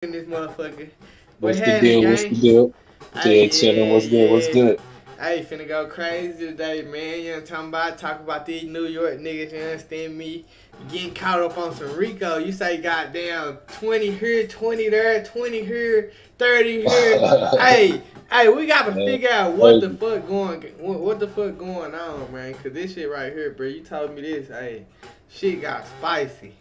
in this motherfucker. What What's the happening, deal? What's the gang? deal? Hey, Dead chilling. What's good? What's yeah, good? yeah. Hey, finna go crazy today, man. You know what I'm talking about? Talk about these New York niggas, you understand me? Getting caught up on some Rico. You say goddamn 20 here, 20 there, 20 here, 30 here. Hey, hey, we gotta Man, figure out crazy. what the fuck going on, man. Cause this shit right here, bro. You told me this, hey, shit got spicy.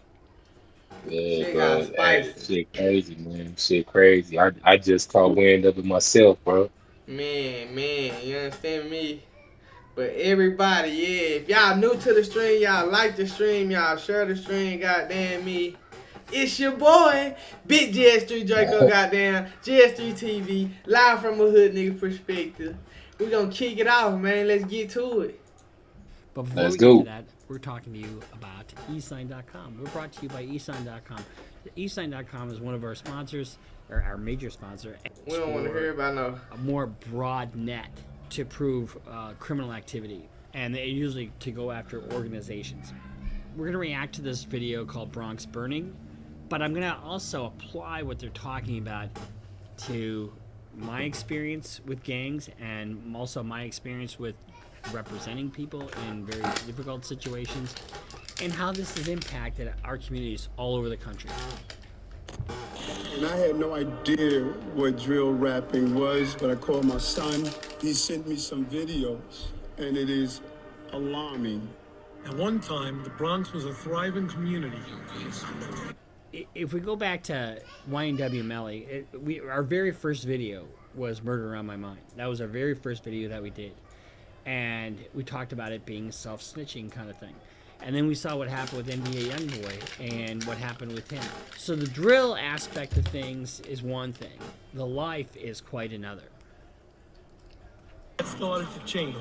Yeah, Shit got bro. Hey, spicy. shit crazy, man. Shit crazy. I just caught wind of it myself, bro. Man, you understand me? But everybody, yeah, if y'all new to the stream, y'all like the stream, y'all share the stream, goddamn me. It's your boy, Big Gs3 Dreko, goddamn, Gs3 TV, live from a hood nigga perspective. We gonna kick it off, man. Let's get to it. But before Let's we get to go. that, we're talking to you about eSign.com. We're brought to you by eSign.com. eSign.com is one of our sponsors, or our major sponsor, We don't want to for hear about no. a more broad net to prove criminal activity, and they usually to go after organizations. We're going to react to this video called Bronx Burning, but I'm going to also apply what they're talking about to my experience with gangs and also my experience with representing people in very difficult situations and how this has impacted our communities all over the country. And I had no idea what drill rapping was, but I called my son. He sent me some videos, and it is alarming. At one time, the Bronx was a thriving community. If we go back to YNW Melly, our very first video was Murder on My Mind. That was our very first video that we did. And we talked about it being self-snitching kind of thing. And then we saw what happened with NBA Youngboy and what happened with him. So the drill aspect of things is one thing. The life is quite another. It started to change.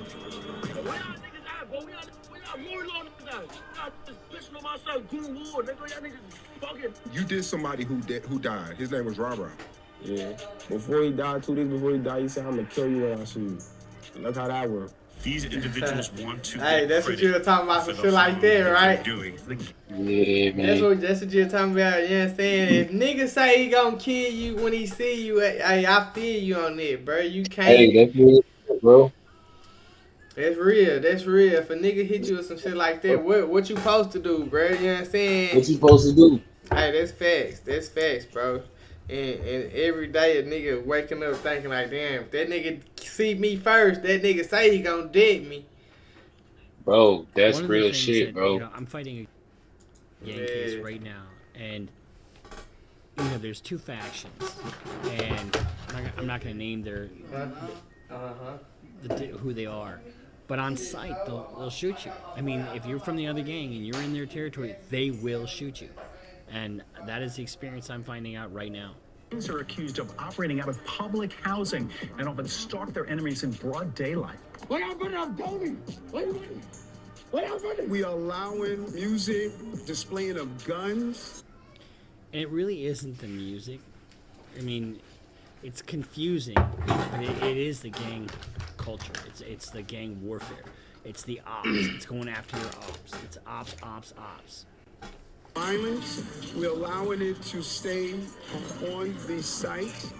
You did somebody who died. His name was Rara. Yeah. Before he died, 2 days before he died, he said, I'm gonna kill you when I see you. Look how that worked. These individuals want to Hey, get that's what you credit were talking about, for some the shit like harm that, they're right? doing. Yeah, That's man. what you're talking about. You understand? If niggas say he gonna kill you when he see you, hey, I feel you on that, bro. You Hey, can't. that's real, bro. That's real. That's real. If a nigga hit you with some shit like that, what you supposed to do, bro? You understand? What you supposed to do? Hey, that's facts. That's facts, bro. And every day a nigga waking up thinking like, damn, if that nigga see me first, that nigga say he gonna dead me. Bro, One that's of the real things shit, that, bro. I'm fighting a gang case Yeah. right now, and there's two factions, and I'm not going to name who they are, but on sight they'll shoot you. I mean, if you're from the other gang and you're in their territory, they will shoot you, and that is the experience I'm finding out right now. Gangs are accused of operating out of public housing and often stalk their enemies in broad daylight. We are allowing music, displaying of guns. And it really isn't the music. I mean, it's confusing, but it is the gang culture. It's the gang warfare. It's the ops. It's going after your ops. It's ops. Violence. We're allowing it to stay on the site.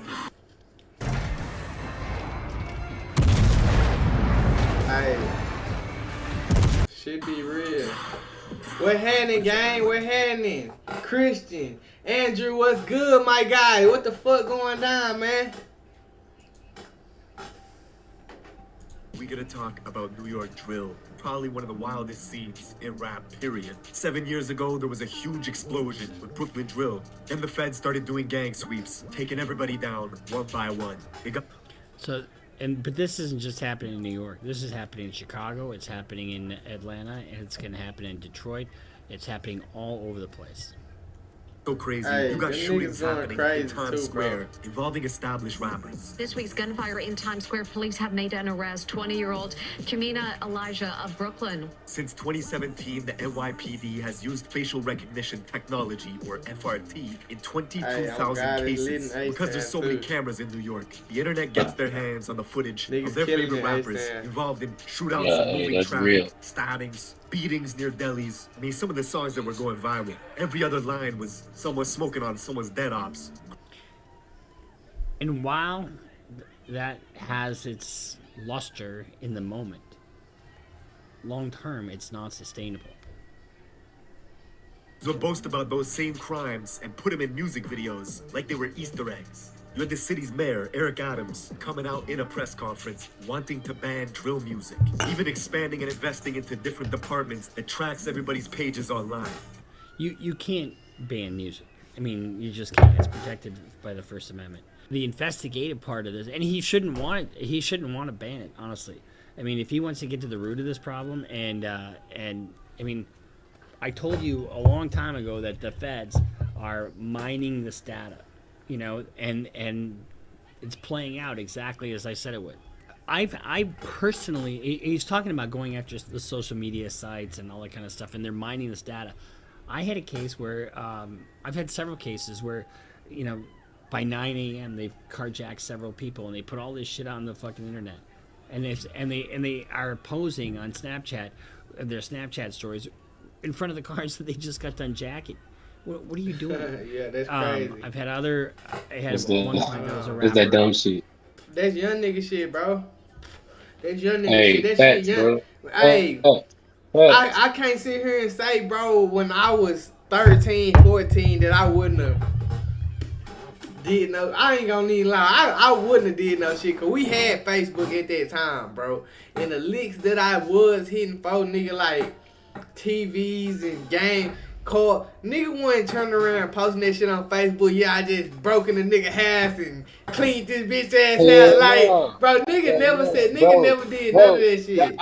Hey, shit be real. What happening, gang? What happening? Christian, Andrew, what's good, my guy? What the fuck going down, man? We gotta talk about New York drill. Probably one of the wildest scenes in rap, period. 7 years ago, there was a huge explosion with Brooklyn drill. Then the feds started doing gang sweeps, taking everybody down one by one. It got But this isn't just happening in New York. This is happening in Chicago. It's happening in Atlanta, and it's going to happen in Detroit. It's happening all over the place. so crazy. Hey, You got them shootings niggas going happening crazy in Times too, Square bro. involving established rappers. This week's gunfire in Times Square, police have made an arrest. 20-year-old Kamina Elijah of Brooklyn. Since 2017, the NYPD has used facial recognition technology, or FRT, in 22,000 God, it's cases. lit in Because there's so many A-Town, too. cameras in New York, the internet gets their hands on the footage Niggas of their killing favorite it, rappers A-Town. involved in shootouts Yeah, and moving that's traffic, real. stabbings, beatings near delis. I mean, some of the songs that were going viral, every other line was someone smoking on someone's dead ops. And while that has its luster in the moment, long term, it's not sustainable. They'll boast about those same crimes and put them in music videos like they were Easter eggs. You had the city's mayor, Eric Adams, coming out in a press conference wanting to ban drill music, even expanding and investing into different departments that tracks everybody's pages online. You can't ban music. I mean, you just can't. It's protected by the First Amendment. The investigative part of this, and he shouldn't want it. He shouldn't want to ban it, honestly. I mean, if he wants to get to the root of this problem, and I mean, I told you a long time ago that the feds are mining this data, you know, and it's playing out exactly as I said it would. I personally, he's talking about going after the social media sites and all that kind of stuff, and they're mining this data. I had a case where I've had several cases where, you know, by 9 a.m. they've carjacked several people and they put all this shit on the fucking internet, and they are posing on Snapchat, their Snapchat stories, in front of the cars that they just got done jacking. What are you doing? Yeah, that's crazy. I've had other. I had It's one time that was a rapper. It's that dumb shit. That's young nigga shit, bro. That's young nigga Hey, shit. That facts, shit young. bro. Hey, I can't sit here and say, bro, when I was 13, 14, that I wouldn't have did no. I ain't gonna need lie. I wouldn't have did no shit, cause we had Facebook at that time, bro. And the licks that I was hitting for, nigga, like TVs and game call, nigga wasn't turning around and posting that shit on Facebook. Yeah, I just broke in the nigga house and cleaned this bitch ass out. Like, bro, nigga never said, nigga never did none of that shit.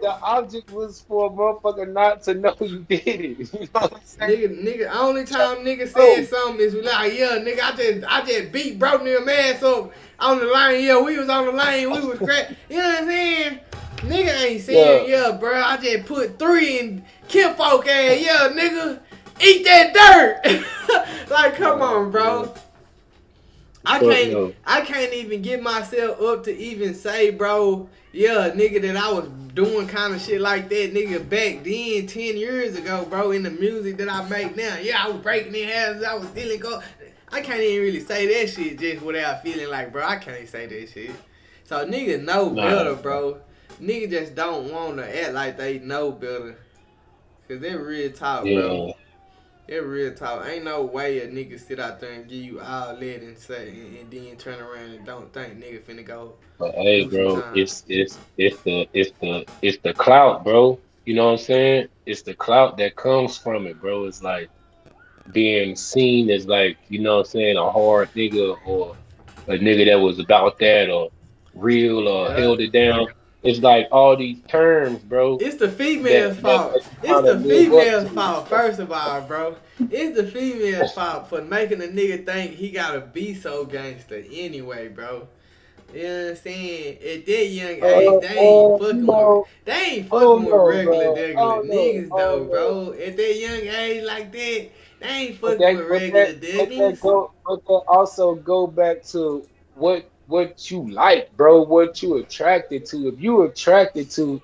The object was for a motherfucker not to know you did it. You know what I'm saying? Nigga, only time nigga said something is like, yeah, nigga, I just beat broke nigga ass up on the lane. Yeah, we was on the lane, we was crack. You know what I'm saying? Nigga ain't saying, yeah, bro, I just put 3 in kinfolk ass. Yeah, nigga, eat that dirt. Like, come on, bro. I can't even get myself up to even say, bro, yeah, nigga, that I was doing kind of shit like that, nigga, back then, 10 years ago, bro, in the music that I make now. Yeah, I was breaking in houses, I was stealing cars. I can't even really say that shit just without feeling like, bro, I can't say that shit. So nigga know better, bro. Nigga just don't want to act like they know better. Cause they real talk, bro. That real talk. Ain't no way a nigga sit out there and give you all that and say, and then turn around and don't think nigga finna go. But hey, bro, it's the clout, bro. You know what I'm saying? It's the clout that comes from it, bro. It's like being seen as like, you know what I'm saying, a hard nigga or a nigga that was about that or real or held it down. It's like all these terms, bro. It's the female's fault. It's the female's fault, first of all, bro. It's the female's fault for making a nigga think he gotta be so gangster anyway, bro. You know what I'm saying? At that young age, they ain't fucking with regular niggas though, bro. At that young age like that, they ain't fucking with regular niggas. But that also go back to what you like, bro, what you attracted to. If you attracted to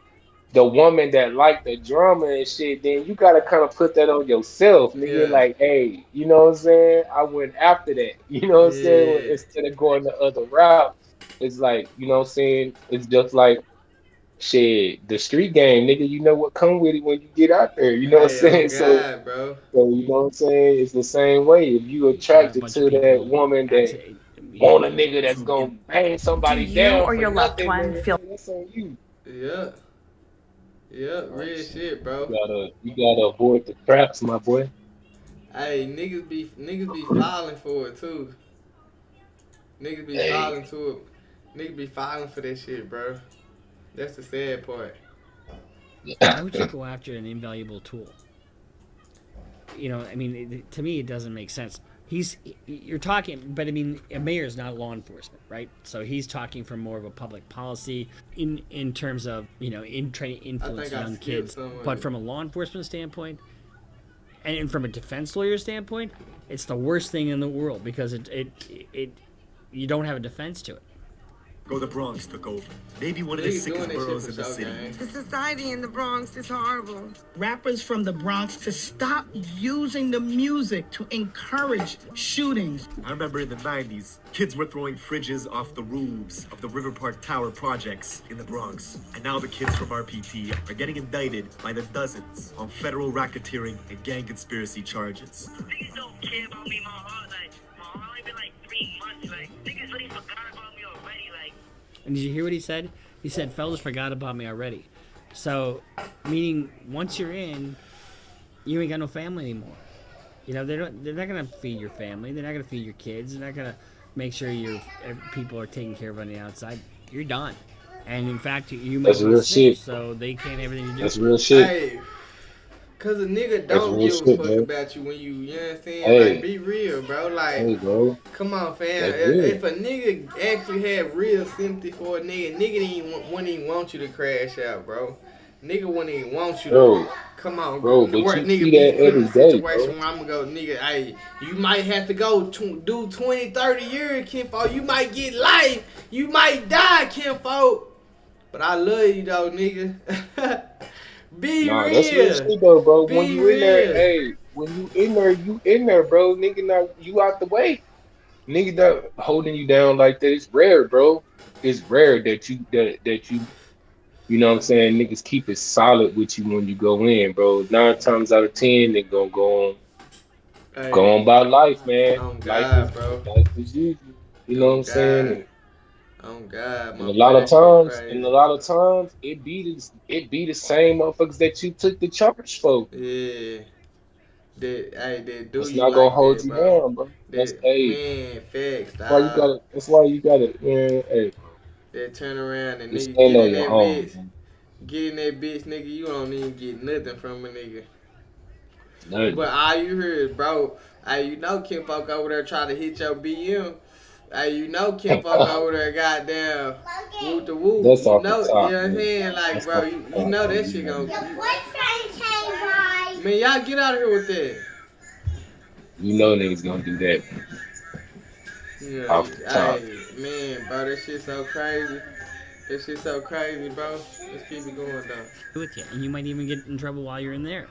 the woman that like the drama and shit, then you gotta kind of put that on yourself, nigga. Like, hey, you know what I'm saying? I went after that. You know what I'm saying? Instead of going the other route. It's like, you know what I'm saying? It's just like shit, the street game, nigga, you know what come with it when you get out there. You know what I'm saying? God, bro. So you know what I'm saying? It's the same way. If you attracted to that woman that want a nigga that's gonna bang somebody down, or your loved one feel that's on you. Yeah, real shit, bro. You gotta avoid the traps, my boy. Hey, niggas be falling for it too. Niggas be falling to it. Niggas be falling for that shit, bro. That's the sad part. Why would you go after an invaluable tool? You know, I mean, to me, it doesn't make sense. You're talking, but I mean, a mayor is not law enforcement, right? So he's talking from more of a public policy in terms of, you know, in trying to influence young kids. But from a law enforcement standpoint, and from a defense lawyer standpoint, it's the worst thing in the world because it you don't have a defense to it. go the Bronx took over. Maybe one of the Niggas doing sickest that shit boroughs for in the show, city. gang. The society in the Bronx is horrible. Rappers from the Bronx to stop using the music to encourage shootings. I remember in the 90s, kids were throwing fridges off the roofs of the River Park Tower projects in the Bronx. And now the kids from RPT are getting indicted by the dozens on federal racketeering and gang conspiracy charges. Niggas don't care about me my whole life. My whole life been like 3 months. Like, niggas really forgot about me already. Like, And did you hear what he said? He said, fellas forgot about me already. So, meaning once you're in, you ain't got no family anymore. You know, they're not going to feed your family. They're not going to feed your kids. They're not going to make sure your people are taken care of on the outside. You're done. And in fact, you might That's be real a snitch, shit. so they can't have anything to do That's with it. real shit. Hey, cause a nigga That's don't real give a shit, fuck bro. about you when you know what I'm saying? Hey. Like, be real, bro. Like, Hey, bro. come on, fam. That's If, real. if a nigga actually had real sympathy for a nigga wouldn't even want you to crash out, bro. Nigga wouldn't even want you Bro. to. Come on, Bro, but where you nigga see be that put in every a day, situation bro. where I'm gonna go, nigga, hey, you might have to go do 20, 30 years, kinfolk. You might get life. You might die, kinfolk. But I love you, though, nigga. Be Nah, real. that's real shit though, bro. Be When you in there, real. hey, when you in there, bro. Nigga, now you out the way. Nigga, that holding you down like that. It's rare, bro. It's rare that you know what I'm saying. Niggas keep it solid with you when you go in, bro. 9 times out of 10, they gonna go Hey, on by life, man. on God, bro. Life is usual. You know what On I'm saying? God. On God, And my a boy, lot of that shit times, crazy. it be the same motherfuckers that you took the charge for. Yeah. That do That's you not gonna like hold that, you bro. down, bro. That's That, hey. man, facts, That's why you dog. gotta. That's why you gotta. Man, hey, That turn around and just nigga stand get in on your that own, bitch. man. Get in that bitch, nigga. You don't even get nothing from a nigga. Nothing. But all you hear is, bro, hey, you know Kim folk over there try to hit your BM. Hey, you know Kim folk over there goddamn whoop the whoop. That's You off the know, top, you know what I'm man. saying? Like, That's bro, off you the top, know bro. that You shit know, gonna. man. Man, y'all get out of here with that. You know niggas gonna do that Yeah, off the top. hey, man, bro, that shit so crazy. That shit so crazy, bro. Let's keep it going, though. With you. And you might even get in trouble while you're in there.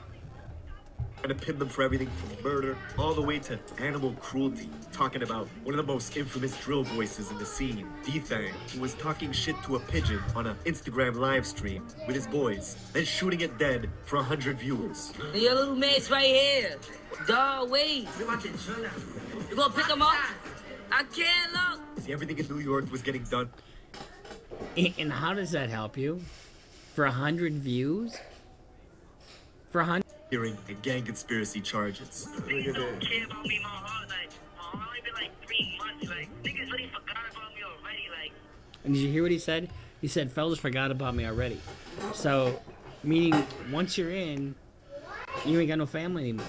Trying to pin them for everything from murder all the way to animal cruelty. Talking about one of the most infamous drill voices in the scene, D-Thang, who was talking shit to a pigeon on an Instagram live stream with his boys, then shooting it dead for 100 viewers. your little mate's right here. Dog, wait. You gonna pick him up? I can't look. See, everything in New York was getting done. And how does that help you? For 100 views? For 100? Hearing and gang conspiracy charges. Niggas don't care about me my whole life. My whole life been like 3 months. Like, niggas really forgot about me already. Like, And did you hear what he said? He said, fellas forgot about me already. So, meaning once you're in, you ain't got no family anymore.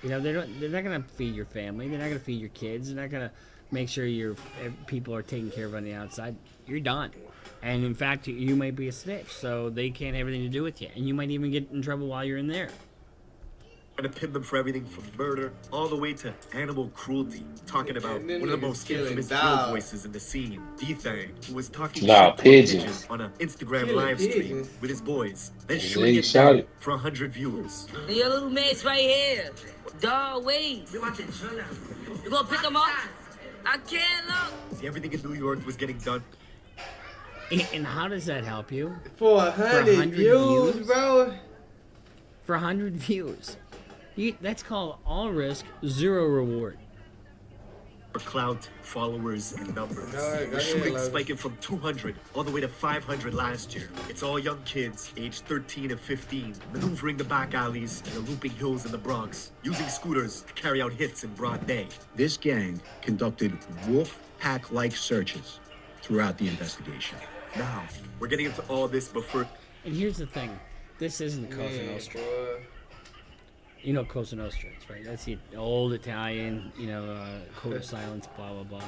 You know, they're not going to feed your family. They're not going to feed your kids. They're not going to make sure your people are taken care of on the outside. You're done. And in fact, you might be a snitch, so they can't have anything to do with you. And you might even get in trouble while you're in there. Trying to pin them for everything from murder all the way to animal cruelty. Talking about And then one of the niggas most killing infamous drill dogs. voices in the scene, D-Thang, who was talking Nah, shit to a pigeon pigeons. on an Instagram Killing live stream pigeons. with his boys, then Yeah, shooting he it shot dead it. for 100 viewers. your little mate's right here. Dog, wait. You gonna pick him up? I can't look. See, everything in New York was getting done. And how does that help you? For 100 views, bro. For 100 views. That's called all risk, zero reward. For clout, followers, and numbers. Go ahead, The shooting Logan. spiking from 200 all the way to 500 last year. It's all young kids, aged 13 and 15, maneuvering the back alleys and the looping hills in the Bronx, using scooters to carry out hits in broad day. This gang conducted wolf pack-like searches throughout the investigation. Now, we're getting into all this before. And here's the thing. This isn't Cosa Man, Nostra. boy. You know Cosa Nostra, right? That's the old Italian, code of silence, blah, blah, blah.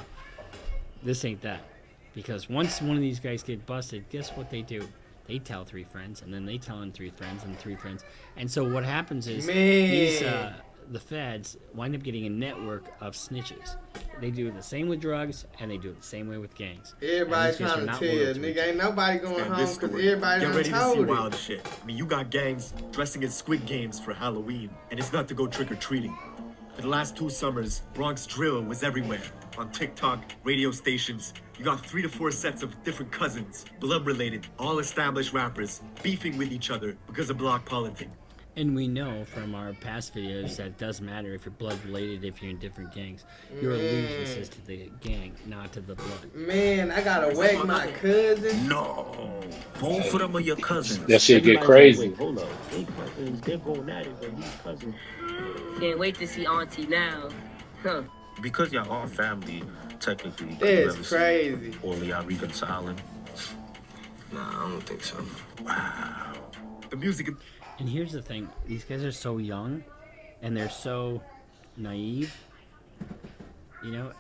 This ain't that. Because once one of these guys get busted, guess what they do? They tell 3 friends, and then they tell in 3 friends, and 3 friends. And so what happens is Man. these, the feds wind up getting a network of snitches. They do it the same with drugs, and they do it the same way with gangs. Everybody trying to tell you, nigga, ain't nobody going home because everybody Get done ready to see told wild it. shit. I mean, you got gangs dressing as Squid Games for Halloween, and it's not to go trick-or-treating. For the last 2 summers, Bronx drill was everywhere. On TikTok, radio stations, you got 3 to 4 sets of different cousins, blood-related, all established rappers, beefing with each other because of block politics. And we know from our past videos that it doesn't matter if you're blood related, if you're in different gangs. Your allegiance is to the gang, not to the blood. Man, I gotta wake my cousin. No, both of them are your cousins. That shit get Everybody's crazy. like, wait, hold up, they cousins, they're going at it, but these cousins. Can't wait to see Auntie now. Huh. Because y'all all family, technically. That's crazy. Or y'all reconciling? Nah, I don't think so. Wow. The music. And here's the thing, these guys are so young, and they're so naive, you know,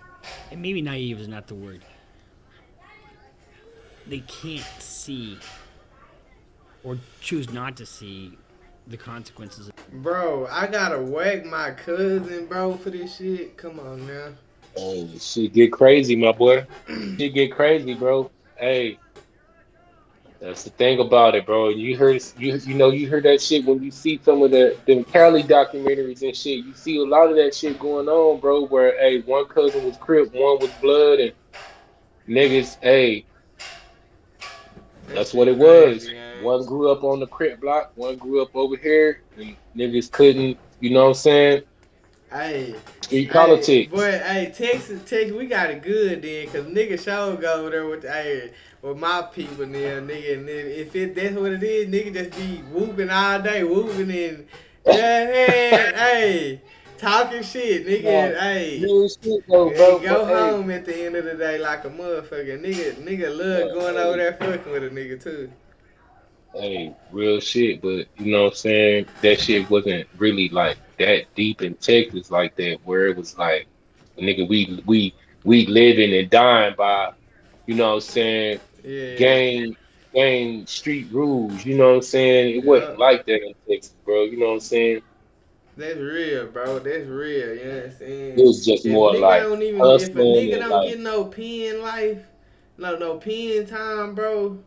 and maybe naive is not the word. They can't see, or choose not to see, the consequences. Bro, I gotta wake my cousin, bro, for this shit. Come on now. Oh, shit get crazy, my boy. Shit get crazy, bro. Hey. That's the thing about it, bro. You heard you heard that shit when you see some of them Cali documentaries and shit. You see a lot of that shit going on, bro. Where hey, one cousin was Crip, one was Blood, and niggas, hey, that's what it was. One grew up on the Crip block, one grew up over here, and niggas couldn't, you know what I'm saying? Hey, street politics. Boy, hey, Texas, we got it good then, cause nigga sure go over there with my people there, nigga. And if that's what it is, nigga just be whooping all day, whooping and hey, talking shit, nigga. Yeah, hey, shit though, bro, go but, home at the end of the day like a motherfucker. Nigga love going over there fucking with a nigga too. Hey, real shit, but you know what I'm saying? That shit wasn't really like that deep in Texas like that, where it was like, nigga, we living and dying by, you know what I'm saying? Gang street rules, you know what I'm saying? It wasn't like that in Texas, bro. You know what I'm saying? That's real, bro. That's real. You know what I'm saying? It was just more like If a hustling nigga and don't like, get no pen life, no pen time, bro.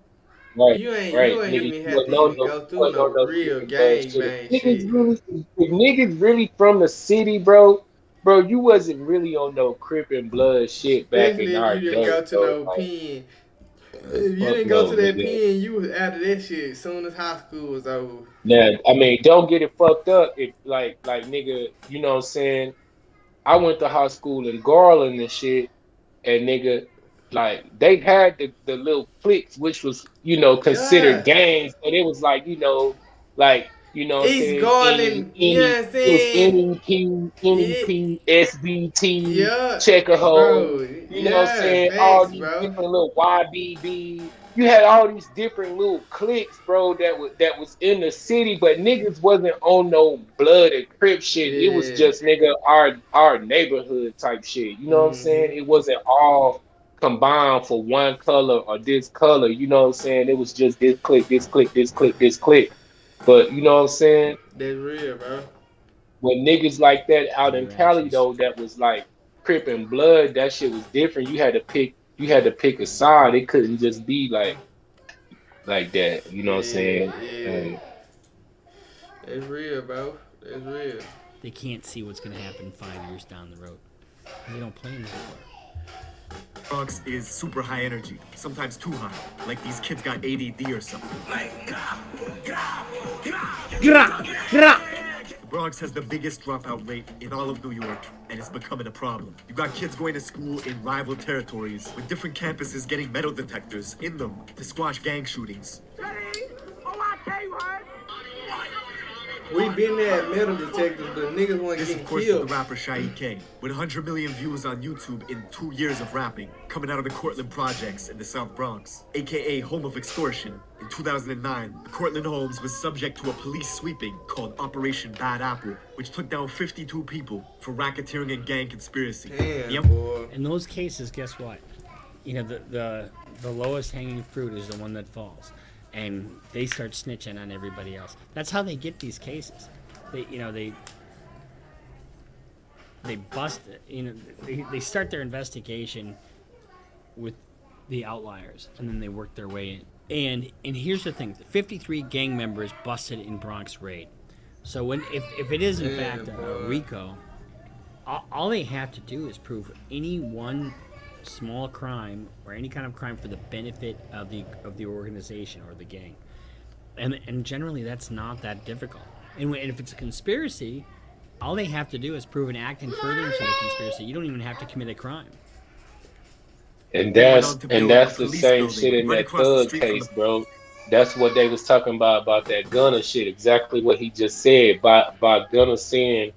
right, You ain't nigga, even have to even go through no real gang bang shit. If niggas really from the city, bro, you wasn't really on no Crip and Blood shit back Especially in if our you didn't day, go to bro. no Like, pen. If you fuck didn't go no, to that nigga. pen, you was out of that shit as soon as high school was over. Now, I mean, don't get it fucked up. If like nigga, you know what I'm saying? I went to high school in Garland and shit, and nigga, like they had the little cliques, which was considered gangs, but it was like like what I'm East saying, Garland, you know what I'm it was saying? NEP, SBT, Yeah, Checker Hole, bro. you know what I'm Yeah, saying, all facts, these bro. different little YBB. You had all these different little cliques, bro, that was in the city, but niggas wasn't on no blood and Crip shit. It was Yeah. just nigga our neighborhood type shit. You know what I'm saying? It wasn't all combined for one color or this color. You know what I'm saying? It was just this clique, this clique, this clique, this clique. But you know what I'm saying? That's real, bro. When niggas like that out in You're Cali actually though, that was like Crip and Blood, that shit was different. You had to pick a side. It couldn't just be like that. You know what I'm saying? Yeah. That's real, bro. That's real. They can't see what's going to happen 5 years down the road. They don't plan that far. Bronx is super high energy, sometimes too high, like these kids got ADD or something. The Bronx has the biggest dropout rate in all of New York, and it's becoming a problem. You got kids going to school in rival territories, with different campuses getting metal detectors in them to squash gang shootings. We been there at metal detectors, but niggas want to This, get of course, killed. is the rapper Shy K, with 100 million views on YouTube in 2 years of rapping, coming out of the Cortland Projects in the South Bronx, aka home of extortion. In 2009, Cortland Homes was subject to a police sweeping called Operation Bad Apple, which took down 52 people for racketeering and gang conspiracy. Damn, boy. In those cases, guess what? You know, the lowest hanging fruit is the one that falls. And they start snitching on everybody else. That's how they get these cases. They they bust it. You know, they start their investigation with the outliers, and then they work their way in. And here's the thing: 53 gang members busted in Bronx raid. So if it is in fact Rico, all they have to do is prove any one small crime or any kind of crime for the benefit of the organization or the gang, and generally that's not that difficult. And if it's a conspiracy, all they have to do is prove an act in furtherance of the conspiracy. You don't even have to commit a crime. And that's the same shit in that thug case, bro. That's what they was talking about that Gunner shit. Exactly what he just said. By Gunner saying,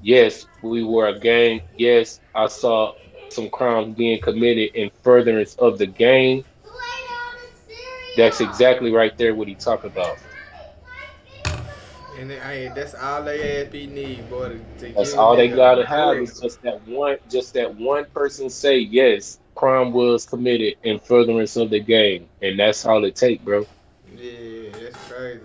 yes, we were a gang. Yes, I saw some crimes being committed in furtherance of the gang. That's exactly right there what he talking about. And that's all they ass be need, boy, to give That's a all they nigga gotta a have book. is just that one person say yes, crime was committed in furtherance of the gang, and that's all it take, bro. Yeah, that's crazy.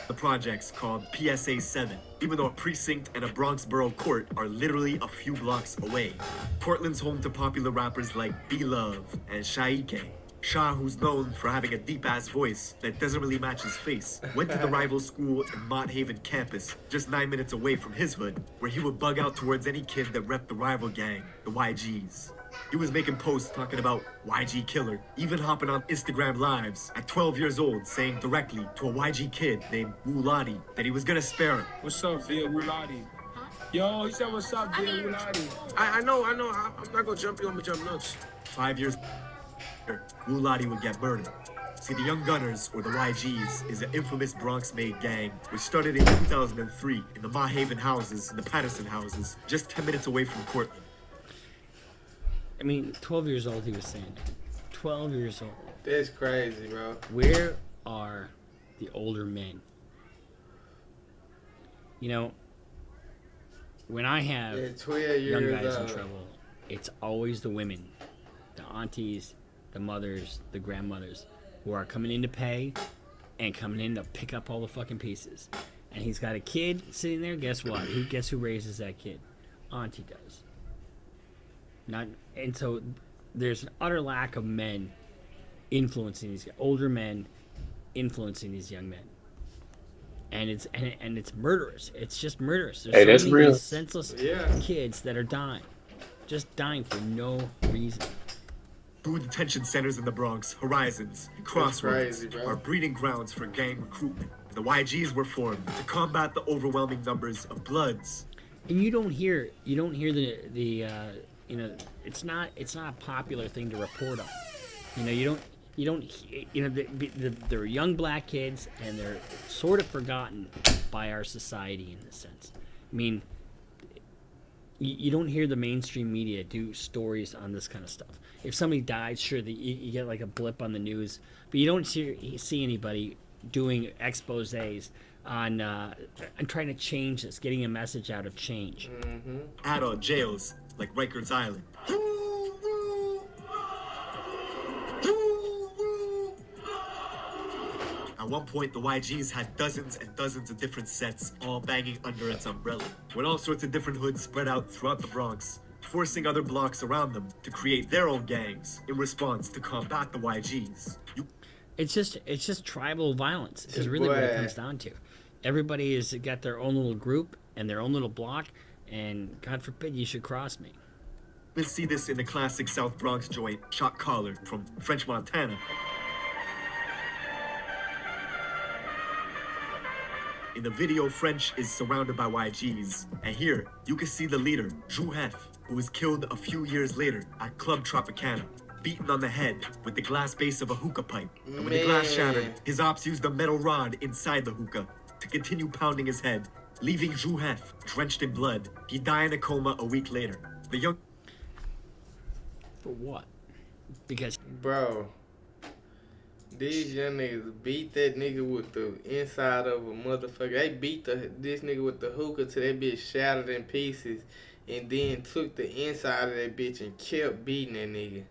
The projects called PSA 7, even though a precinct and a Bronx borough court are literally a few blocks away. Portland's home to popular rappers like B-Love and Shaike. Shah, who's known for having a deep-ass voice that doesn't really match his face, went to the rival school in Mott Haven campus, just 9 minutes away from his hood, where he would bug out towards any kid that repped the rival gang, the YGs. He was making posts talking about YG killer, even hopping on Instagram lives at 12 years old, saying directly to a YG kid named Wulati that he was gonna spare him. What's up, Via Wulati? Yo, he said, what's up, Via Wulati? I know. I'm not gonna jump you on the jump nuts. 5 years later, Wulati would get murdered. See, the Young Gunners, or the YGs, is an infamous Bronx-made gang which started in 2003 in the Mott Haven houses and the Patterson houses, just 10 minutes away from Portland. I mean, 12 years old, he was saying. 12 years old. That's crazy, bro. Where are the older men? You know, when I have young guys in trouble, it's always the women, the aunties, the mothers, the grandmothers, who are coming in to pay and coming in to pick up all the fucking pieces. And he's got a kid sitting there. Guess what? Guess who raises that kid? Auntie does. And so there's an utter lack of men influencing these older men influencing these young men, and it's murderous. It's just murderous. There's That's many real. These senseless kids that are just dying for no reason. Two detention centers in the Bronx, Horizons and Crossroads, are breeding grounds for gang recruitment. The YGs were formed to combat the overwhelming numbers of Bloods. And you don't hear the you know, it's not a popular thing to report on. You know, they're young black kids, and they're sort of forgotten by our society in this sense. I mean, you don't hear the mainstream media do stories on this kind of stuff. If somebody dies, sure, you get like a blip on the news, but you don't see anybody doing exposés on trying to change this, getting a message out of change. Adult jails like Rikers Island. At one point, the YGs had dozens and dozens of different sets, all banging under its umbrella, with all sorts of different hoods spread out throughout the Bronx, forcing other blocks around them to create their own gangs in response to combat the YGs. It's just tribal violence is really what it comes down to. Everybody has got their own little group and their own little block, and God forbid you should cross me. Let's see this in the classic South Bronx joint, Shot Caller from French Montana. In the video, French is surrounded by YGs, and here you can see the leader, Jouhef, who was killed a few years later at Club Tropicana, beaten on the head with the glass base of a hookah pipe. And when the glass shattered, his ops used a metal rod inside the hookah to continue pounding his head, leaving Jouhef drenched in blood. He died in a coma a week later. The young... For what? Because... Bro, these young niggas beat that nigga with the inside of a motherfucker. They beat this nigga with the hookah till that bitch shattered in pieces, and then took the inside of that bitch and kept beating that nigga.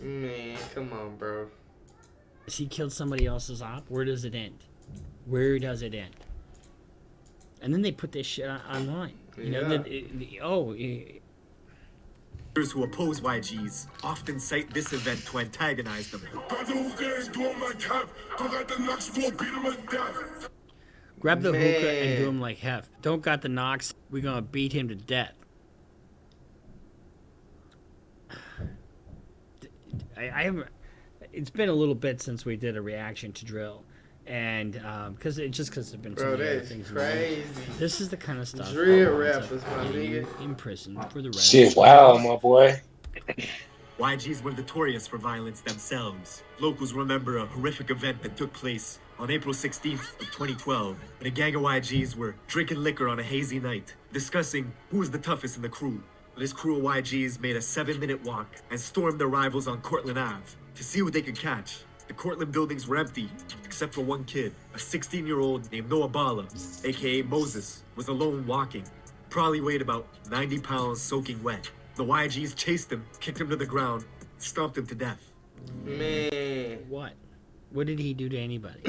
Man, come on, bro. He killed somebody else's op? Where does it end? Where does it end? And then they put this shit online. You know that. Those who oppose YGs often cite this event to antagonize them. Grab the hookah and do him like hef. Don't got the knocks. We're gonna beat him to death. I haven't. It's been a little bit since we did a reaction to drill, and because there's been so many other things. Crazy. This is the kind of stuff. Drill rappers, my nigga. In prison for the rest. Shit, wow, my boy. YGs were notorious for violence themselves. Locals remember a horrific event that took place on April 16th of 2012, when a gang of YGs were drinking liquor on a hazy night, discussing who was the toughest in the crew. This crew of YGs made a 7-minute walk and stormed their rivals on Cortland Ave to see what they could catch. The Cortland buildings were empty, except for one kid. A 16-year-old named Noah Bala, aka Moses, was alone walking. Probably weighed about 90 pounds soaking wet. The YGs chased him, kicked him to the ground, stomped him to death. Man. What? What did he do to anybody?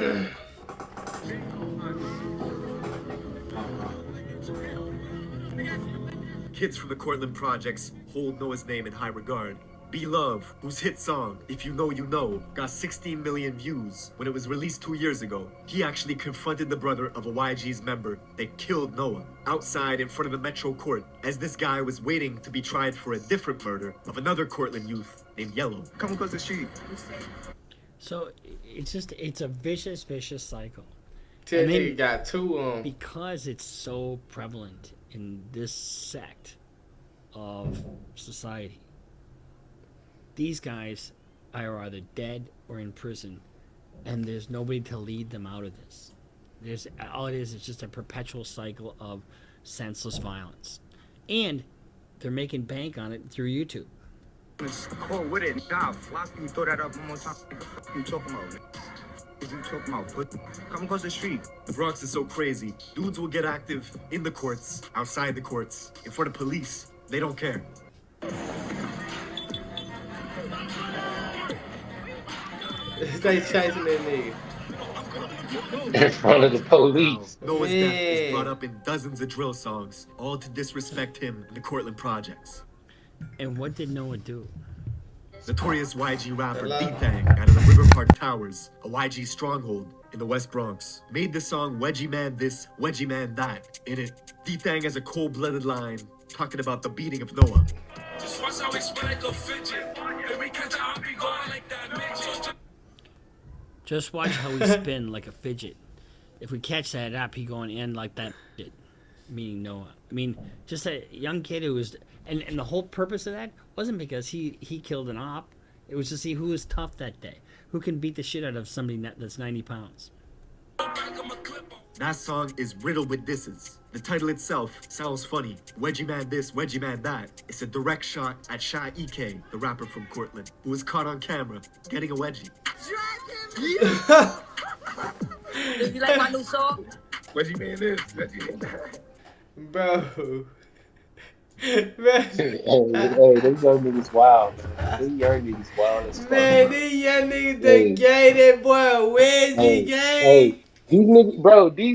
Kids from the Cortland projects hold Noah's name in high regard. Be Love, whose hit song, If You Know, You Know, got 16 million views when it was released 2 years ago. He actually confronted the brother of a YG's member that killed Noah outside in front of the Metro Court, as this guy was waiting to be tried for a different murder of another Cortland youth named Yellow. Come across the street. So it's a vicious cycle. And then you got two of them. Because it's so prevalent in this sect of society. These guys are either dead or in prison, and there's nobody to lead them out of this. All it is just a perpetual cycle of senseless violence. And they're making bank on it through YouTube. It's cold with it. Nah, why can you throw that up one more time? What the fuck you talking about, man? What you talking about? Come across the street. The Bronx is so crazy. Dudes will get active in the courts, outside the courts, in front of police. They don't care. They chasing that nigga. In front of the police. Noah's death is brought up in dozens of drill songs, all to disrespect him in the Cortland projects. And what did Noah do? Notorious YG rapper D-Thang out of the River Park Towers, a YG stronghold in the West Bronx, made the song Wedgie Man This, Wedgie Man That. In it, D-Thang has a cold-blooded line talking about the beating of Noah. Just watch how we spin like a fidget. And we catch how I be going like that, bitch. Just watch how we spin like a fidget. If we catch that up, he going in like that shit. Meaning Noah. I mean, just a young kid who was... And the whole purpose of that wasn't because he killed an op. It was to see who was tough that day. Who can beat the shit out of somebody that's 90 pounds. That song is riddled with disses. The title itself sounds funny. Wedgie Man This, Wedgie Man That. It's a direct shot at Shy EK, the rapper from Cortland, who was caught on camera getting a wedgie. You like my new song? Wedgie Man This, Wedgie Man That. Bro. Hey, these young niggas wild, man. These young niggas wild as fuck. Man, these young niggas done gay that boy Wedgie gang. Hey, these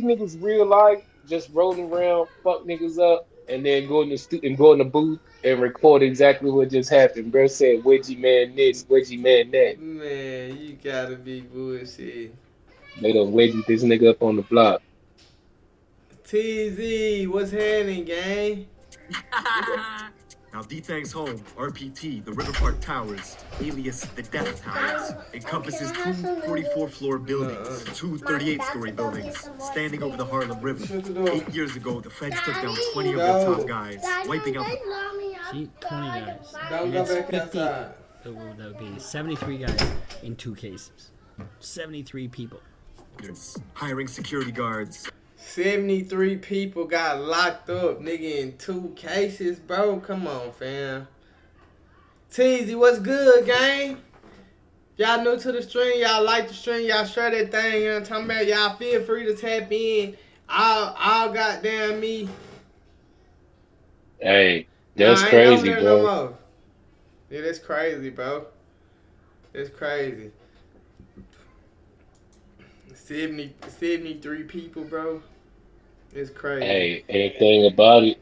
niggas real life just rolling around, fuck niggas up, and then go in the booth and record exactly what just happened. Bro said Wedgie Man this, Wedgie Man that. Man, you gotta be bullshit. They done wedgie this nigga up on the block. TZ, what's happening, gang? Now D-Thang's home, RPT, the River Park Towers, alias the Death Towers, encompasses two 44-floor buildings, two 38-story buildings, standing over the Harlem River. 8 years ago, the feds took down 20 of their top guys, wiping out See, 20 guys. Don't go back 50, outside. that would be 73 guys in 2 cases. 73 people. hiring security guards. 73 people got locked up, nigga, in 2 cases, bro. Come on, fam. Teasy, what's good, gang? Y'all new to the stream, y'all like the stream, y'all share that thing, you know what I'm talking about? Y'all feel free to tap in. I'll goddamn me. Hey, that's crazy, bro. No more. Yeah, that's crazy, bro. That's crazy. 73 people, bro. It's crazy. Hey, anything about it,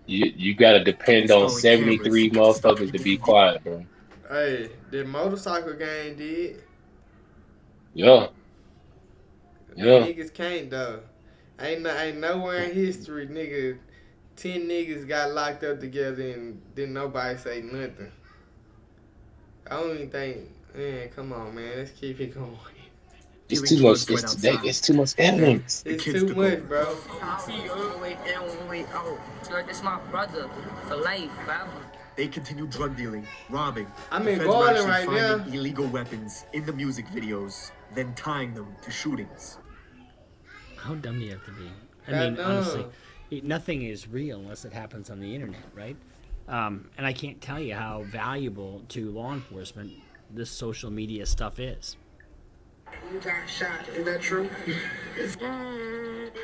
You gotta depend on installing cameras 73 to stop motherfuckers to people be who get. quiet, bro. Hey, the motorcycle gang did. Yeah, yeah. Niggas can't though. Ain't nowhere in history, nigga. 10 niggas got locked up together and didn't nobody say nothing. I don't even think. Man, come on, man. Let's keep it going. It's Dealing too much. drugs right outside. It's too much Then evidence. the It's kids too took much, over. bro. Wait, oh. So this my brother for life, forever. They continue drug dealing, robbing. I'm The in feds were Garland actually right finding now. illegal weapons in the music videos, then tying them to shootings. How dumb do you have to be? I God mean, honestly, damn. nothing is real unless it happens on the internet, right? And I can't tell you how valuable to law enforcement this social media stuff is. You got shot. Is that true?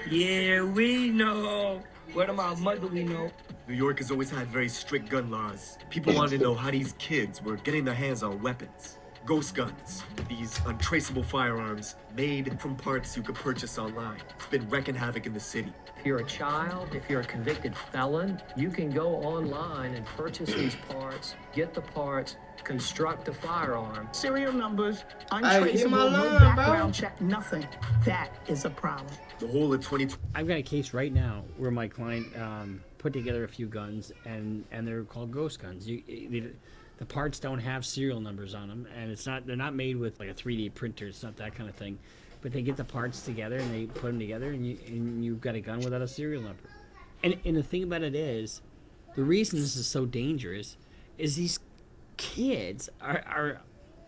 Yeah, we know. What about mother we know? New York has always had very strict gun laws. People wanted to know how these kids were getting their hands on weapons. Ghost guns, these untraceable firearms made from parts you could purchase online. It's been wreaking havoc in the city. If you're a child, if you're a convicted felon, you can go online and purchase these parts, get the parts, construct a firearm. Serial numbers, Hey, untraceable, hit my no line, background bro. check, nothing. That is a problem. The whole of 2020. I've got a case right now where my client put together a few guns, and they're called ghost guns. The parts don't have serial numbers on them, and they're not made with like a 3D printer. It's not that kind of thing. But they get the parts together and they put them together, and you've got a gun without a serial number. And the thing about it is, the reason this is so dangerous is these kids are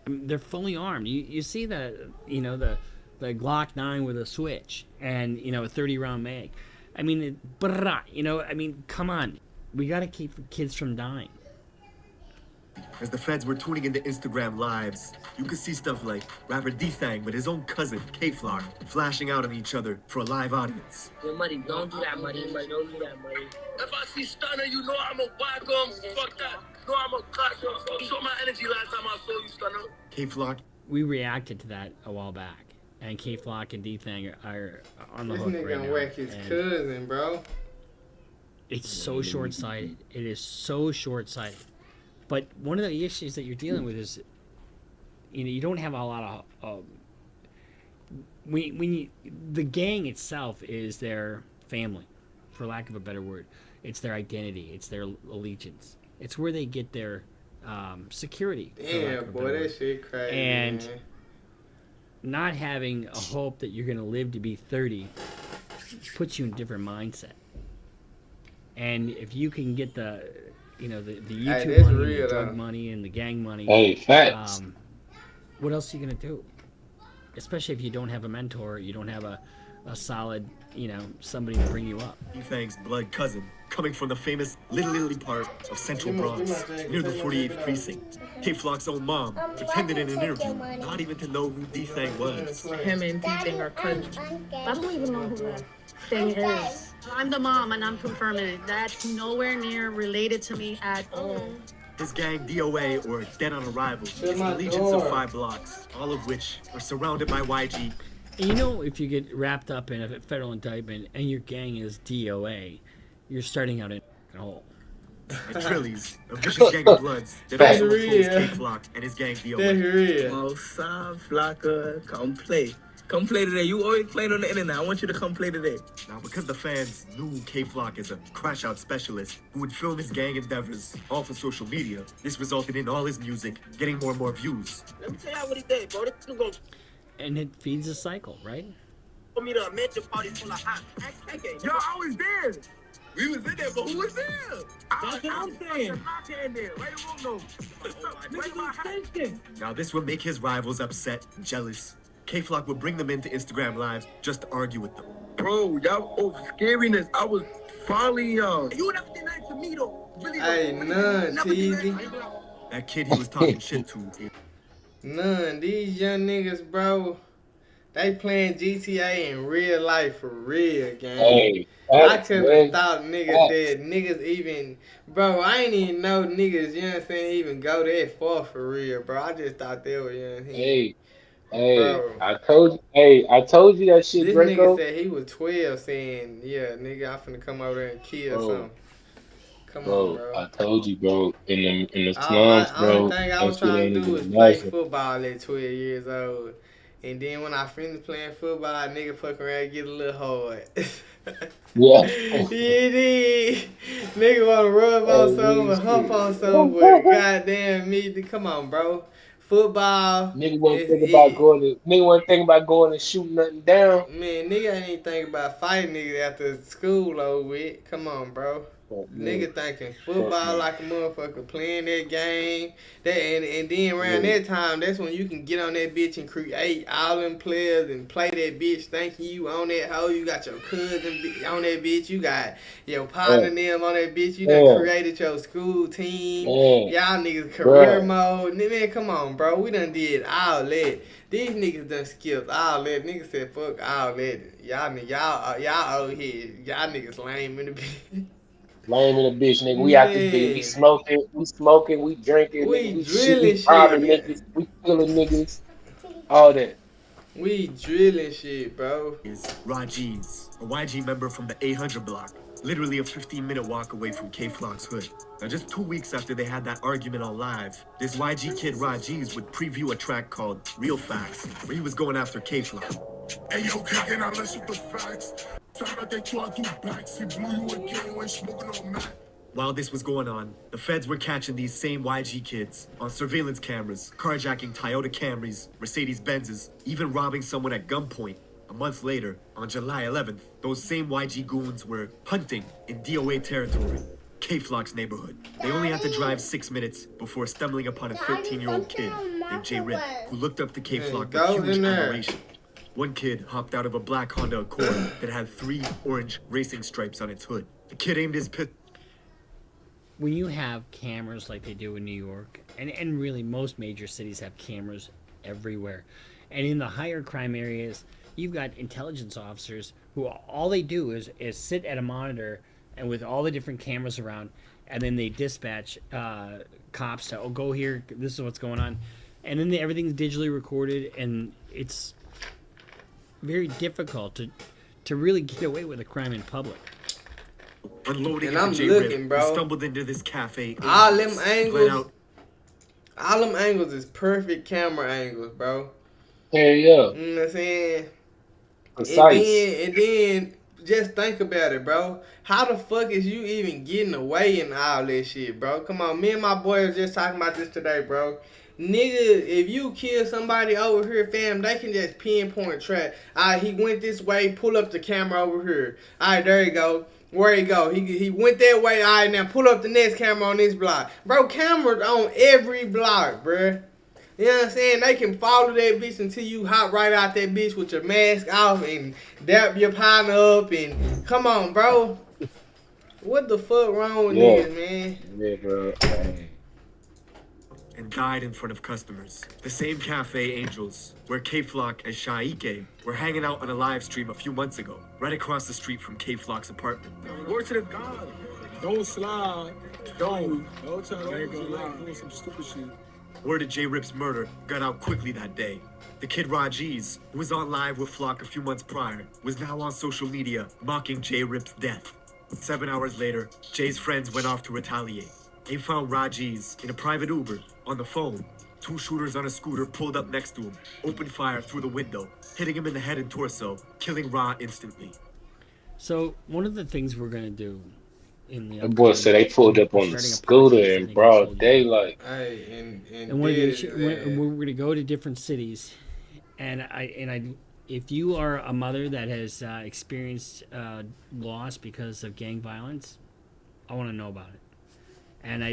they're fully armed. You see the Glock 9 with a switch and a 30-round mag. I mean, come on, we got to keep the kids from dying. As the feds were tuning into Instagram lives, you could see stuff like rapper D-Thang with his own cousin, K-Flock, flashing out on each other for a live audience. Yo, Muddy, don't do that, Muddy. Don't do that, Muddy. If I see Stunner, you know I'm a whack him. Fuck that. No, I'm a clash him. You saw my energy last time I saw you, Stunner. K-Flock. We reacted to that a while back, and K-Flock and D-Thang are on the This hook nigga right gonna now. whack his cousin, bro. It's so short-sighted. It is so short-sighted. But one of the issues that you're dealing with is, you don't have a lot of. The gang itself is their family, for lack of a better word. It's their identity. It's their allegiance. It's where they get their security. Damn, boy, that shit crazy. And man. not having a hope that you're going to live to be 30 puts you in a different mindset. And if you can get the YouTube money, real, the drug though. money, and the gang money. Hey, facts. What else are you gonna do? Especially if you don't have a mentor, you don't have a solid, somebody to bring you up. D-Thang's blood cousin, coming from the famous Little Italy part of Central Bronx, near the 48th precinct. K-Flock's own mom pretended in an interview not even to know who D-Thang was. Him and D-Thang are cousins. I don't even know who that thing is. I'm the mom, and I'm confirming it. That's nowhere near related to me at all. His gang, DOA, or Dead on Arrival, is a legions of 5 blocks, all of which are surrounded by YG. And if you get wrapped up in a federal indictment and your gang is DOA, you're starting out in a hole. And Trillies, a vicious gang of bloods that also opposed K-Flock and his gang DOA. Outside, Flocka, come play. Come play today. You always playing on the internet. I want you to come play today. Now, because the fans knew K-Flock as a crash-out specialist who would film his gang endeavors all for social media, this resulted in all his music getting more and more views. Let me tell you what he did, bro. This is going And it feeds a cycle, right? for me to a mention party full of hot. Yo, I was there. We was in there, but who was there? That's what I'm saying. Now, this would make his rivals upset and jealous. K-Flock would bring them into Instagram Lives just to argue with them. Bro, y'all scariness. I was following y'all. You never did nothing to me, though. Really, Ain't none, Teasy. That kid he was talking shit to. None. These young niggas, bro, they playing GTA in real life for real, gang. Hey, I couldn't have thought niggas even, bro, I ain't even know niggas, you know what I'm saying, even go that far for real, bro. I just thought they were, you know what I'm saying. Hey, Bro. I told you that shit, This Dreko. nigga said he was 12 saying, yeah, nigga, I'm finna come over there and kill something. Come on, Bro, bro. I told you, bro. In the slums, Only bro. thing I That was shit trying ain't to do even was play imagine. football at 12 years old. And then when I finished playing football, nigga fuck around and get a little hard. Yeah. Yeah, did. Nigga wanna rub on Hey, something real or hump shit. on something, but goddamn me, come on, bro. Football Nigga wasn't is thinking about it. going to. Nigga wasn't thinking about going and shooting nothing down. Man, nigga ain't even think about fighting niggas after school over with. Come on, bro. Fuck no. Nigga thinking Fuck football no. like a motherfucker, playing that game. And then around Yeah. that time, that's when you can get on that bitch and create all them players and play that bitch thinking you on that hoe. You got your cousin on that bitch. You got your partner them on that bitch. You done Man, created your school team. man, Y'all niggas career bruh. mode. Man, come on, bro. We done did all that. These niggas done skipped all that. Niggas said fuck all that. Y'all out here. Y'all niggas lame in the bitch. Lame in a bitch, nigga. We out this bitch. We Man, smoking, we drinking, nigga. we We shooting, drilling robbing shit. niggas. We killing niggas. All that. We drilling shit, bro. Is Gs, a YG member from the 800 block, literally a 15-minute walk away from K-Flock's hood. Now, just 2 weeks after they had that argument on live, this YG kid Gs would preview a track called Real Facts, where he was going after K-Flock. Hey, yo, can I listen to facts? Sound like they try to do backs. He blew you again when smoking on Mac. While this was going on, the feds were catching these same YG kids on surveillance cameras, carjacking Toyota Camrys, Mercedes Benzes, even robbing someone at gunpoint. A month later, on July 11th, those same YG goons were hunting in DOA territory, K-Flock's neighborhood. They only had to drive 6 minutes before stumbling upon a 13-year-old kid named J. Rip, who looked up to K-Flock with huge admiration. One kid hopped out of a black Honda Accord that had 3 orange racing stripes on its hood. The kid aimed his pistol. When you have cameras like they do in New York, and really most major cities have cameras everywhere, and in the higher crime areas, you've got intelligence officers who all they do is sit at a monitor and with all the different cameras around, and then they dispatch cops to, go here, this is what's going on, and then everything's digitally recorded, and it's very difficult to really get away with a crime in public. Unloading And I'm J. looking, Rip, bro. we stumbled into this cafe. All them Split out. angles is perfect camera angles, bro. Hell yeah. You know what I'm saying? Precise. And then just think about it, bro. How the fuck is you even getting away in all this shit, bro? Come on, me and my boy was just talking about this today, bro. Nigga, if you kill somebody over here, fam, they can just pinpoint track. Alright, he went this way, pull up the camera over here. Alright, there you go. Where he go? He went that way. Alright, now pull up the next camera on this block. Bro, cameras on every block, bruh. You know what I'm saying? They can follow that bitch until you hop right out that bitch with your mask off and dap your partner up and come on, bro. What the fuck wrong with niggas, man? Yeah, bro. And died in front of customers. The same cafe, Angels, where K-Flock and Shaike were hanging out on a live stream a few months ago, right across the street from K-Flock's apartment. Word to the God. Don't slide. Don't try to go doing some stupid shit. Word of J. Rip's murder got out quickly that day. The kid Gs, who was on live with Flock a few months prior, was now on social media mocking J. Rip's death. 7 hours later, Jay's friends went off to retaliate. They found Gs in a private Uber on the phone. 2 shooters on a scooter pulled up next to him, opened fire through the window, hitting him in the head and torso, killing Ra instantly. So one of the things we're gonna do in the That boy said they pulled up on the scooter in broad daylight. Hey, and we're gonna go to different cities, and if you are a mother that has experienced loss because of gang violence, I want to know about it, and I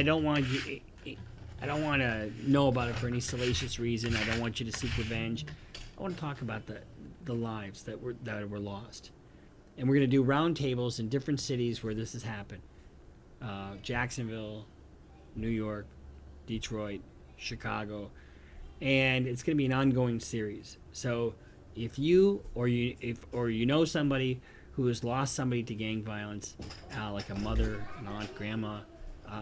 don't want to know about it for any salacious reason. I don't want you to seek revenge. I want to talk about the lives that were lost. And we're going to do roundtables in different cities where this has happened. Jacksonville, New York, Detroit, Chicago. And it's going to be an ongoing series. So if you or you know somebody who has lost somebody to gang violence, like a mother, an aunt, grandma,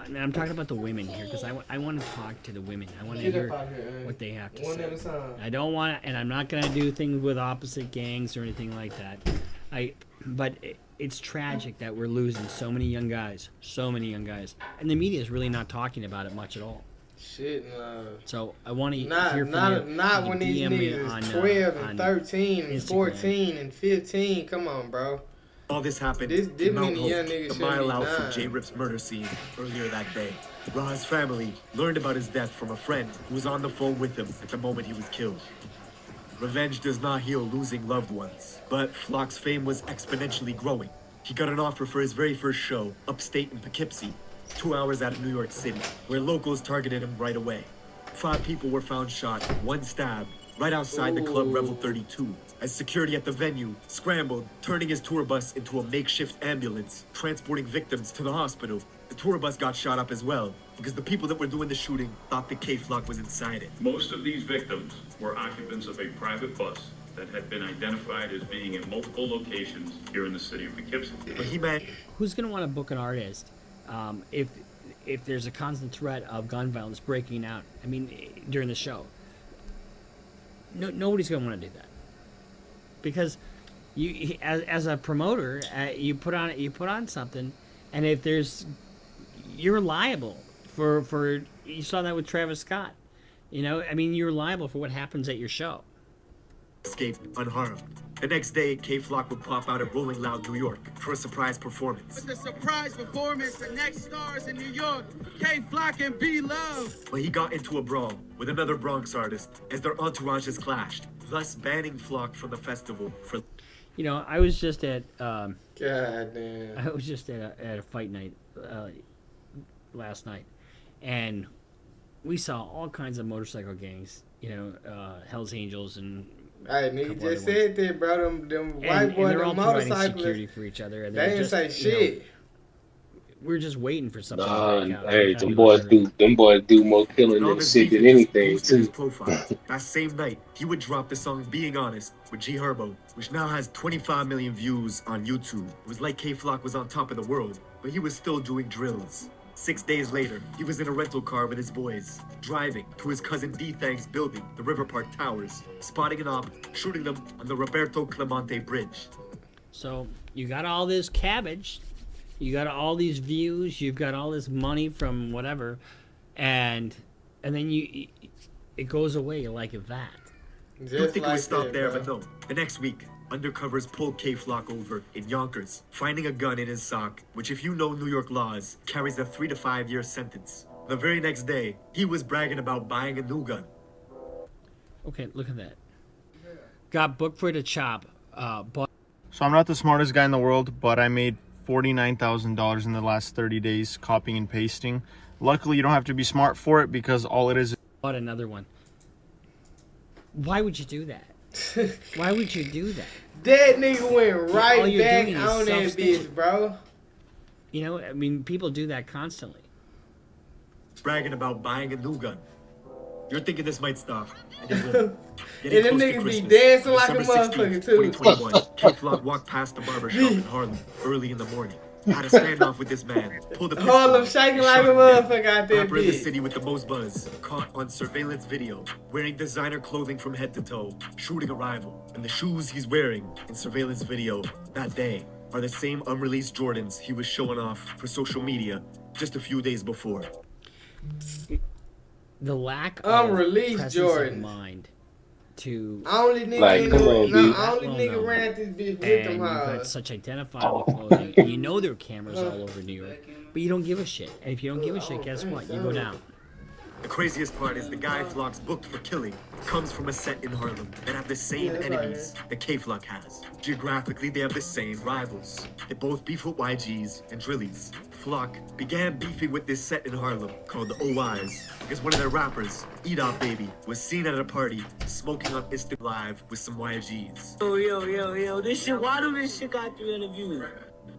and I'm talking about the women here because I want to talk to the women. I want to hear what they have to say. I don't want to, and I'm not going to do things with opposite gangs or anything like that. But it's tragic that we're losing so many young guys, and the media is really not talking about it much at all. Shit, no. So I want to not hear from you. Not when these DM me niggas on, is 12 and on 13 and Instagram. 14 and 15. Come on, bro. All this happened This in Mount many Hope, young niggas a shouldn't mile be out from dying. J-Rip's murder scene earlier that day. Ra's family learned about his death from a friend who was on the phone with him at the moment he was killed. Revenge does not heal losing loved ones, but Flock's fame was exponentially growing. He got an offer for his very first show, upstate in Poughkeepsie, 2 hours out of New York City, where locals targeted him right away. 5 people were found shot, 1 stabbed, right outside the club Revel 32, as security at the venue scrambled, turning his tour bus into a makeshift ambulance, transporting victims to the hospital. The tour bus got shot up as well, because the people that were doing the shooting thought the K-Flock was inside it. Most of these victims were occupants of a private bus that had been identified as being in multiple locations here in the city of Poughkeepsie. But he meant... Who's going to want to book an artist if there's a constant threat of gun violence breaking out? I mean, during the show. Nobody's going to want to do that, because you, as a promoter, you put on something, and if you're liable for you saw that with Travis Scott, you know, I mean, you're liable for what happens at your show. Escaped unharmed. The next day, K-Flock would pop out at Rolling Loud, New York for a surprise performance. With the surprise performance, the next stars in New York, K-Flock and B-Love. But he got into a brawl with another Bronx artist as their entourages clashed, thus banning Flock from the festival for... You know, I was just at God damn. I was just at a fight night last night, and we saw all kinds of motorcycle gangs. You know, Hell's Angels and. Hey, nigga just said that, bro. Them white boys, they're all them providing motorcyclists. security for each other. And They didn't just, say shit. You know, we're just waiting for something. Nah, to break out. hey, them boys do more killing than shit than anything too. That same night, he would drop the song Being Honest with G Herbo, which now has 25 million views on YouTube. It was like K-Flock was on top of the world, but he was still doing drills. 6 days later, he was in a rental car with his boys, driving to his cousin D-Thang's building, the River Park Towers, spotting an op, shooting them on the Roberto Clemente Bridge. So you got all this cabbage, you got all these views, you've got all this money from whatever, and then it goes away like that. You'd think it would stop there, but no. The next week, undercovers pulled K-Flock over in Yonkers, finding a gun in his sock, which if you know New York laws, carries a 3 to 5 year sentence. The very next day, he was bragging about buying a new gun. Okay, look at that. Got booked for the chop. So I'm not the smartest guy in the world, but I made $49,000 in the last 30 days copying and pasting. Luckily, you don't have to be smart for it because all it is... Bought another one. Why would you do that? Why would you do that? That nigga went right All you're back doing is on that bitch, bro. You know, I mean, people do that constantly. Bragging about buying a new gun. You're thinking this might stop. And And them niggas be dancing like a motherfucker, too. 2021, K-Flock walked past the barbershop in Harlem early in the morning. Had a standoff with this man. Pulled a pistol. Harlem shaking like a motherfucker out there, Rapper in the bitch. city with the most buzz, caught on surveillance video, wearing designer clothing from head to toe, shooting a rival. And the shoes he's wearing in surveillance video that day are the same unreleased Jordans he was showing off for social media just a few days before. The lack of Unreleased presence Jordan. of mind to Only nigga, Like, come on, no, B. only nigga ran this bitch with and them you've got hoes. such identifiable clothing, and you know there are cameras all over New York, but you don't give a shit. And if you don't give a shit, guess what? You go down. The craziest part is the guy Flock's booked for killing comes from a set in Harlem that have the same enemies that K-Flock has. Geographically, they have the same rivals. They both beef with YGs and Drillies. Flock began beefing with this set in Harlem called the OIs because one of their rappers, Edop Baby, was seen at a party smoking on Insta Live with some YGs. Yo, this shit, why do this shit got 300 views?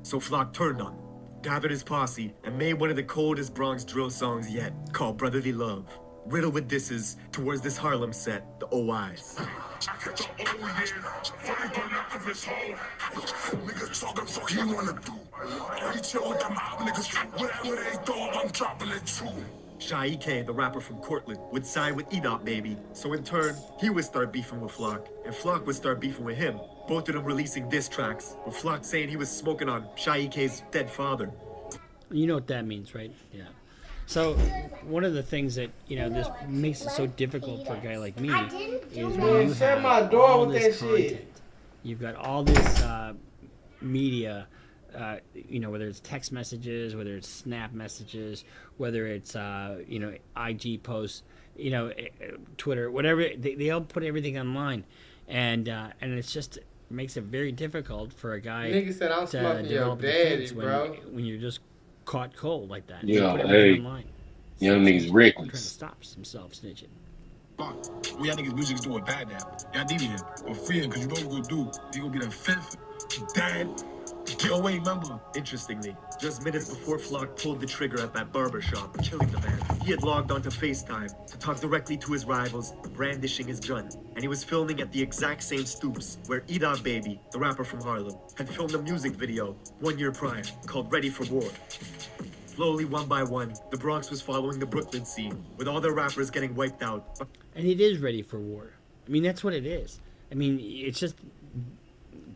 So Flock turned on him, gathered his posse, and made one of the coldest Bronx drill songs yet, called Brotherly Love, riddled with disses towards this Harlem set, the OIs. Niggas talking, fuck he wanna do. He chill with them mob niggas, whatever they thought, I'm dropping it too. Shy the rapper from Cortland, would side with E-Dot Baby. So in turn, he would start beefing with Flock, and Flock would start beefing with him. Both of them releasing diss tracks, with Flock saying he was smoking on Shy dead father. You know what that means, right? Yeah. So one of the things that this makes it so difficult for a guy like me is when you shut have my door all with this that content. shit. You've got all this media, whether it's text messages, whether it's Snap messages, whether it's IG posts, Twitter, whatever. They all put everything online, and it's just makes it very difficult for a guy Nigga said I'm to smoking your develop a daddy, defense bro. when you're just caught cold like that. Yeah, They put everything hey, online. young niggas Trying to reckless. stop himself snitching. Fuck. Well, y'all niggas music's doing bad now. Y'all need him or free him, because you know what we're gonna do. He gonna be the fifth dad DOA member. Interestingly, just minutes before Flock pulled the trigger at that barber shop, killing the man, he had logged onto FaceTime to talk directly to his rivals, brandishing his gun. And he was filming at the exact same stoops where E-Dot Baby, the rapper from Harlem, had filmed a music video 1 year prior called Ready for War. Slowly, one by one, the Bronx was following the Brooklyn scene, with all their rappers getting wiped out. And it is ready for war. I mean, that's what it is. I mean, it's just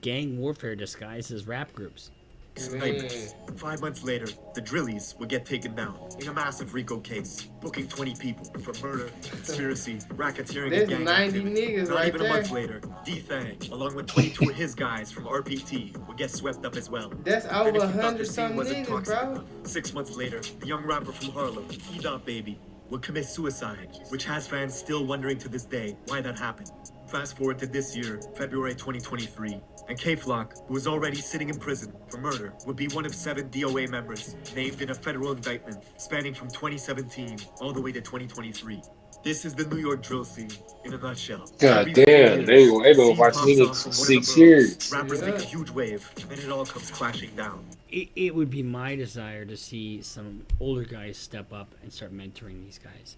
gang warfare disguised as rap groups. Snipers. 5 months later, the Drillies would get taken down in a massive Rico case, booking 20 people for murder, conspiracy, racketeering, There's and gang 90 activity. niggas Not right even there. a month later, D-Thang, along with 22 of his guys from RPT, would get swept up as well. That's And over if you thought 100 the scene something wasn't niggas, toxic bro. enough, 6 months later, the young rapper from Harlem, E-Dot Baby, would commit suicide, which has fans still wondering to this day why that happened. Fast forward to this year, February 2023, and K-Flock, who was already sitting in prison for murder, would be one of 7 DOA members named in a federal indictment spanning from 2017 all the way to 2023. This is the New York drill scene in a nutshell. God Every 4 damn, they years, been the scene watching pops niggas off for from one of the 6 boroughs. years. Rappers make a huge wave, and then it all comes crashing down. It would be my desire to see some older guys step up and start mentoring these guys.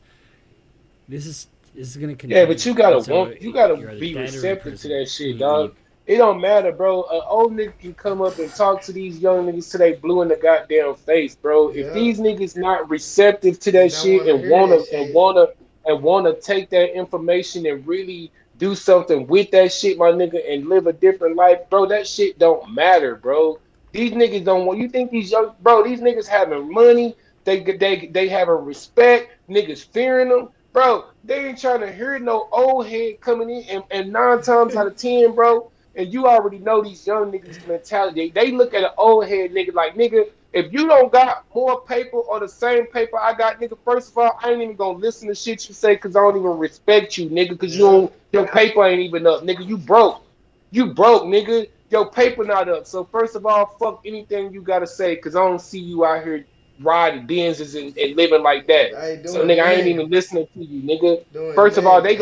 This is going to continue. Yeah, but you gotta So want, you gotta you're either be dead or in receptive to prison. that shit, dog. It don't matter, bro. An old nigga can come up and talk to these young niggas till they blue in the goddamn face, bro. If Yeah. these niggas not receptive to that Don't shit wanna and hear wanna that and shit. wanna and wanna take that information and really do something with that shit, my nigga, and live a different life, bro, that shit don't matter, bro. These niggas don't want. You think these young, bro? These niggas having money. They having respect. Niggas fearing them. Bro, they ain't trying to hear no old head coming in, and 9 times out of 10, bro, and you already know these young niggas' mentality. They look at an old head nigga like, nigga, if you don't got more paper or the same paper I got, nigga, first of all, I ain't even gonna listen to shit you say because I don't even respect you, nigga, because you don't, your paper ain't even up, nigga. You broke. You broke, nigga. Your paper not up. So first of all, fuck anything you gotta say, because I don't see you out here riding Benzes and living like that. I ain't So doing nigga, I ain't that. even listening to you, nigga. Doing First of all, that, yeah.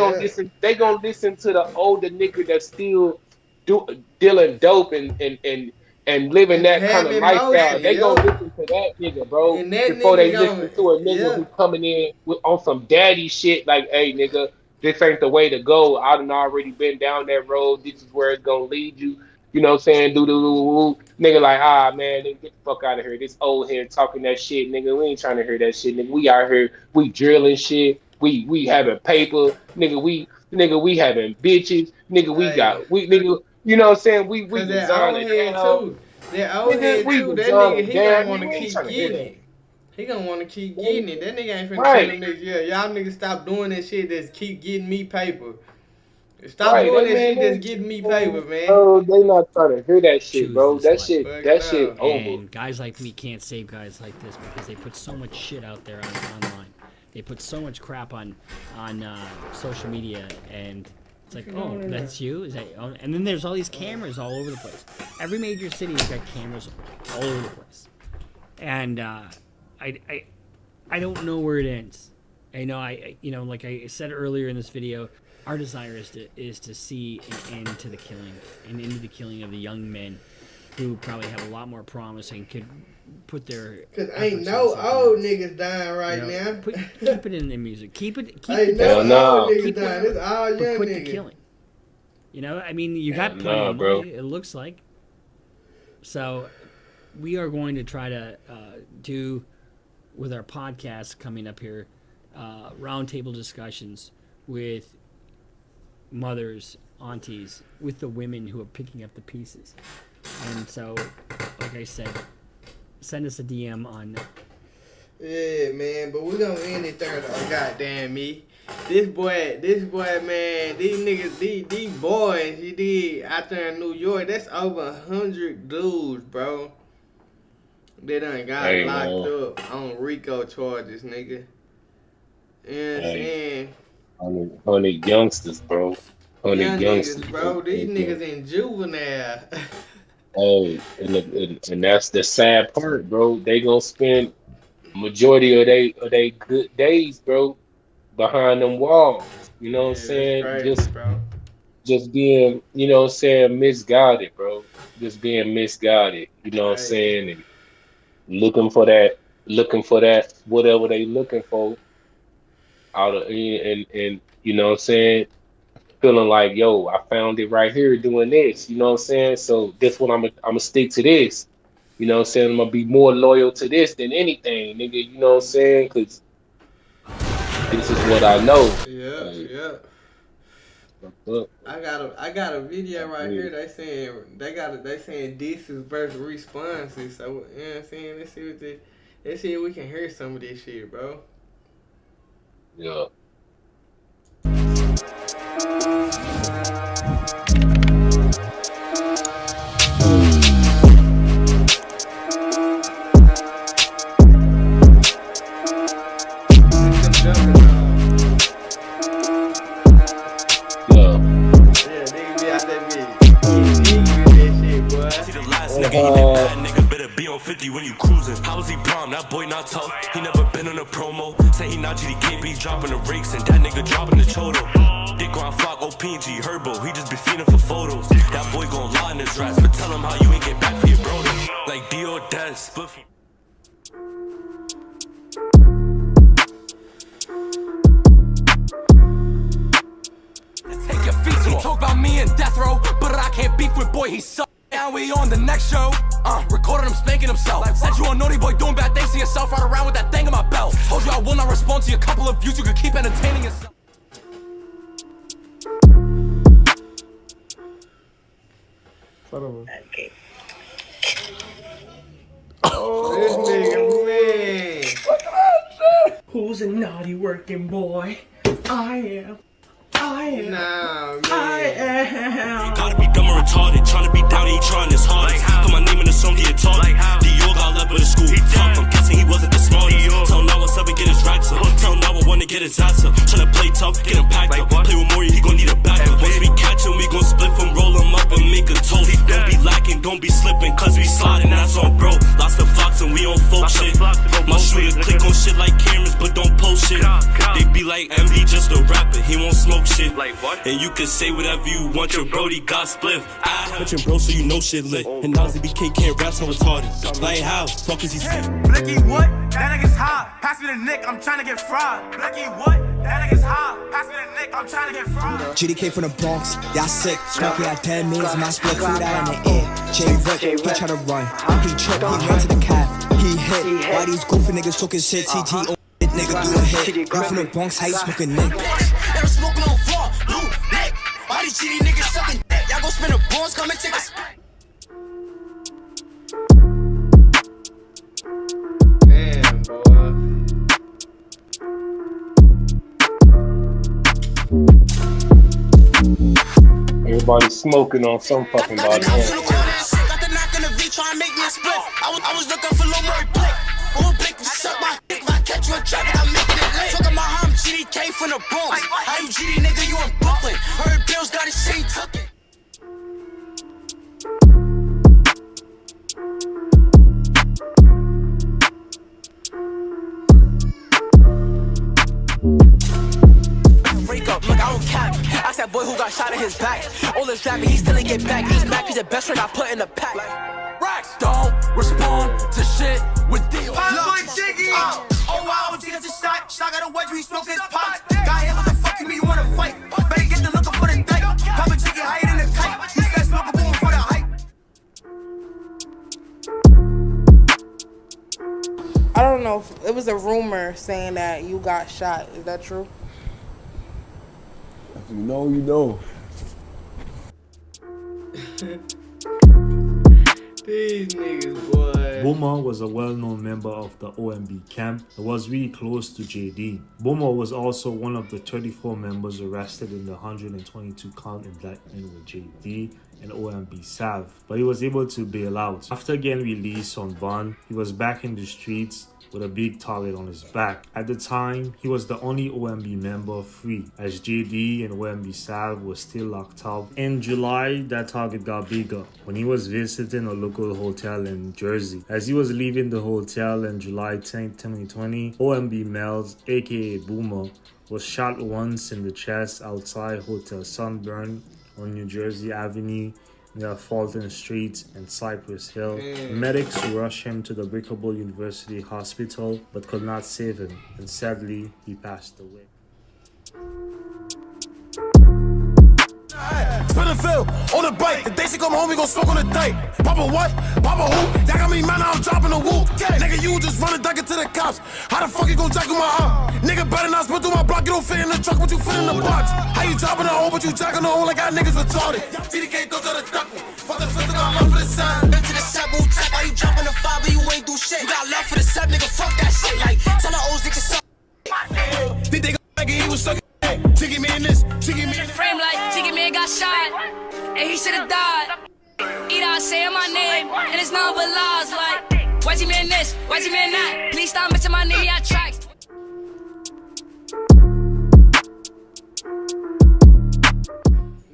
they gonna listen to the older nigga that's still dealing dope and living And that kind of having lifestyle. motion, They gonna yeah. listen to that nigga, bro, And that before nigga they listen to a nigga yeah. who coming in on some daddy shit like, hey nigga, this ain't the way to go. I done already been down that road. This is where it's gonna lead you. You know what I'm saying? Do nigga like, man, nigga, get the fuck out of here. This old head talking that shit, nigga. We ain't trying to hear that shit, nigga. We out here, we drilling shit. We having paper, nigga. We having bitches, nigga. Hey. Nigga. You know what I'm saying? We Cause that old designing head down, too. That old nigga. head We too. That nigga, designing he gonna down, wanna nigga. We ain't keep trying to hear getting that. it. He gonna wanna keep getting it. That nigga ain't finna Right. tell them niggas, yeah, y'all niggas stop doing that shit that's keep getting me paper. Stop Right, doing that man, shit that's getting me paper, man. bro, they not trying to hear that shit, Choose bro. this That life. shit, Fuck that shit no. over. And guys like me can't save guys like this because they put so much shit out there online. They put so much crap on social media, and it's like, oh, that's you? Is that? Oh, and then there's all these cameras all over the place. Every major city has got cameras all over the place, and I don't know where it ends. I know like I said earlier in this video, our desire is to see an end to the killing, an end to the killing of the young men who probably have a lot more promise and could put their Cause ain't efforts no into something old else. niggas dying right You know, now. keep it in the music. Keep it Ain't no Hell no. old niggas keep dying. It's all but young quit the niggas. killing. You know, I mean, you got Hell plenty no, of bro. money, it looks like. So we are going to try to do with our podcast coming up here, roundtable discussions with mothers, aunties, with the women who are picking up the pieces. And so, like I said, send us a DM on. Yeah, man, but we're gonna end it there though. Goddamn me. This boy, man, these niggas, these boys, he did out there in New York, that's over 100 dudes, bro. They done got locked up on Rico charges, nigga. You know what I'm saying? 100 youngsters, bro. 100 youngsters, niggas, bro. These niggas in juvenile. And that's the sad part, bro. They gonna spend majority of they good days, bro, behind them walls. You know what I'm saying? Crazy, bro. Just being, you know what I'm saying, misguided, bro. Just being misguided. You know what I'm saying? And looking for that, whatever they looking for out of and you know what I'm saying? Feeling like, yo, I found it right here doing this. You know what I'm saying? So this one I'm gonna stick to this. You know what I'm saying? I'm gonna be more loyal to this than anything, nigga. You know what I'm saying? Cause this is what I know. Yeah. I got a video right here. They saying disses versus responses. So you know what I'm saying? Let's see if we can hear some of this shit, bro. Yeah. When you cruising, how was he prom? That boy not tough. He never been on a promo. Say he not GDK, but he dropping the rakes, and that nigga dropping the choto. Dick on flock, OP&G, Herbo. He just be feeding for photos. That boy gon' lie in his raps, but tell him how you ain't get back for your brother. Like D.O. Dad, split from. Take your feet, he talk about me and death row, but I can't beef with boy, he suck. Now we on the next show. Recorded him spanking himself. Said you a naughty boy doing bad things to yourself. Run around with that thing in my belt. Told you I will not respond to your couple of views. You could keep entertaining yourself. Okay. Oh, this nigga, man. Who's a naughty working boy? I am. Nah, man. I am. Gotta be dumb or retarded. Trying to be down, he trying his hardest. Put my name in the song, he a target. Dior got left with the school. I'm guessing he wasn't the smartest. Tell Nawa 7 get his racks up. Tell Nawa 1 to get his ass up. Tryna play tough, get him packed up. Play with Maury, he gon' need a backup. Once we catch him, we gon' split from, roll him up and make a toast. Don't be lacking, don't be slipping, cause we sliding, that's on bro. Lost the flocks and we on folk shit. My shooters click on shit like cameras, but don't post shit. They be like MB just a rapper, he won't smoke shit. And you can say whatever you want, your brody got split. I met your bro so you know shit lit. And Nazi BK can't rap so retarded. Like how? Fuck is he sick? Blicky what? That nigga's high. Pass me the nick, I'm trying to get fried. Blicky what? That nigga's high. Pass me the nick, I'm trying to get fried. GDK from the Bronx, y'all sick. Smoking at 10 minutes, my split food out in the air. J-Rick, he try to run. He tripped, he ran to the calf. He hit. Why these goofy niggas talking shit? TT nigga do a hit. You from the Bronx, how you smoking nick? Never smoking on floor, blue, neck. Why these GD niggas sucking dick? Y'all gon' spin the bones, come and take a spit. Damn, boy. Everybody smoking on some fucking body. Got the knock on the V, try and make me a split. I was looking for little more blick. Who blick will suck my dick if I catch you in traffic, I'm making it lit. Talking about how I'm GDK from the Bronx. How you GD nigga, you in Brooklyn. Heard Bill's got his shit tucking. Rico, look, I don't cap. Ask that boy who got shot in his back. All this rapping, he still ain't get back. He's mad cause the best friend I put in the pack. Racks don't respond to shit with D. Oh wow, G that's a shot. Shot got a wedge, he smoke his pops. Got hit, what the fuck you mean you wanna fight? Better get the looking for the dike. Papa Jiggy higher than the kite. He said smoke a boom for the hype. I don't know know. It was a rumor saying that you got shot. Is that true? If you know, you know. These niggas, boy. Boomer was a well-known member of the OMB camp and was really close to JD. Boomer was also one of the 34 members arrested in the 122 count indictment with JD and OMB Sav, but he was able to bail out. After getting released on bond, he was back in the streets with a big target on his back. At the time, he was the only OMB member free, as JD and OMB Sav were still locked up. In July, that target got bigger when he was visiting a local hotel in Jersey. As he was leaving the hotel on July 10, 2020, OMB Mel's, aka Boomer, was shot once in the chest outside Hotel Sunburn on New Jersey Avenue near Fulton Street and Cypress Hill. Medics rushed him to the Rico University Hospital but could not save him, and sadly, he passed away. Spinning field on the bike. The day she come home, we gon' smoke on the date. Papa what? Papa who? Y'all got me man, I'm dropping the whoop. Nigga, you just running duck into the cops. How the fuck you gon' jack with my arm? Nigga better not spit through my block. You don't fit in the truck, but you fit in the box. How you dropping the hole, but you jacking the hole like y'all niggas retarded? TDK don't try to duck me. Fuck the sister, got love for the sign. Been to the set, move track. Why you jumping the 5 but you ain't do shit? You got love for the set, nigga, fuck that shit. Like, tell the O's niggas suck. Think they gon' like it, he was sucking. Jiggy man this, jiggy man. Frame like Jiggy man got shot, and he should've died. Eat out saying my name, and it's nothing but lies. Like, why's he man this? Why's he man that? Please stop mentioning my name, I tracks.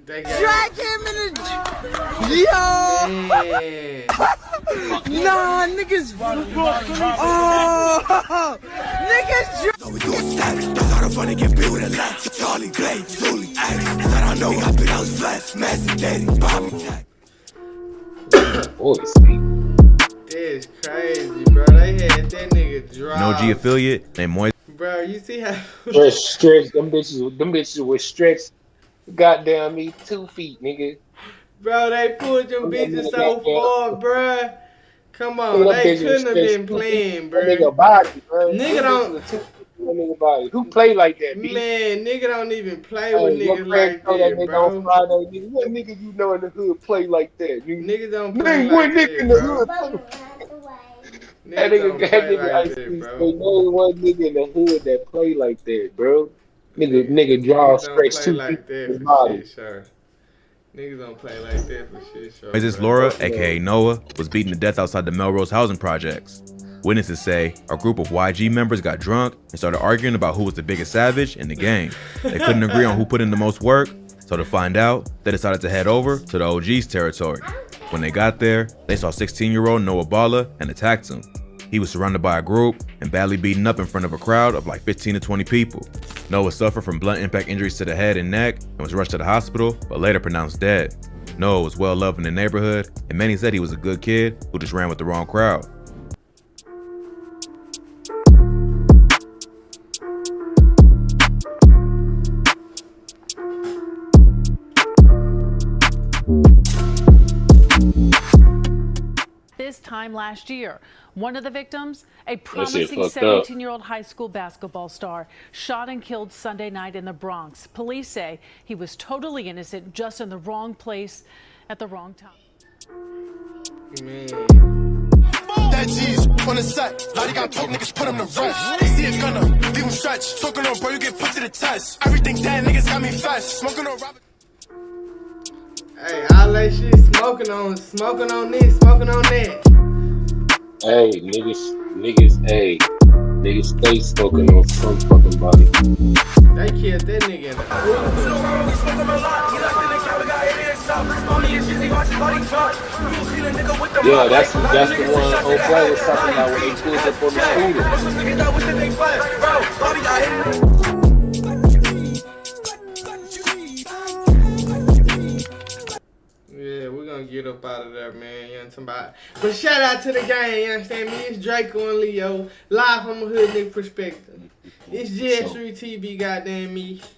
Drag him in the yo. Nah, niggas. Oh, niggas. So we do a step. That's how the funny get built with a left. Charlie, Clay, Julie, X. That I know. I been out flesh, messy, dating, Bobby, Jack. It's crazy, bro. They had that nigga drop. No G affiliate named Moise. Bro, you see how stretch them bitches were stretched. Goddamn me, 2 feet, nigga. Bro, they pulled them bitches so far, bruh. Come on, they couldn't have been playing, bro. Nigga body, bro. Nigga don't. Nigga body. Who play like that, B? Man, nigga don't even play with niggas like that, bro. On Friday, nigga. What nigga you know in the hood play like that? Niggas don't play like like that, in the hood. That nigga Name one nigga in the hood that play like that, bro. Nigga draw stretch 2 feet in his body. Niggas don't play like that for shit, sure. Mrs. Laura, aka Noah, was beaten to death outside the Melrose housing projects. Witnesses say a group of YG members got drunk and started arguing about who was the biggest savage in the gang. They couldn't agree on who put in the most work, so to find out, they decided to head over to the OG's territory. When they got there, they saw 16-year-old Noah Balla and attacked him. He was surrounded by a group and badly beaten up in front of a crowd of like 15 to 20 people. Noah suffered from blunt impact injuries to the head and neck and was rushed to the hospital, but later pronounced dead. Noah was well loved in the neighborhood, and many said he was a good kid who just ran with the wrong crowd. This time last year, one of the victims, a promising 17-year-old high school basketball star, shot and killed Sunday night in the Bronx. Police say he was totally innocent, just in the wrong place at the wrong time. That G's on the set. Now they got poke niggas, put them to rest. They see a gunner, leave them stretch. Talking on bro, you get put to the test. Everything dead, niggas got me fast. Smoking on Robert. Hey, all that shit smoking on this, smoking on that. Hey, niggas stay smoking on some fucking body. They killed that nigga in the Yeah, that's the one O'Brien was talking about when they pulled up on the Yeah, we're gonna get up out of there, man. You understand about? But shout out to the gang, you understand me? It's Dreko and Leo, live from a hood nigga perspective. It's Gs3 TV, goddamn me.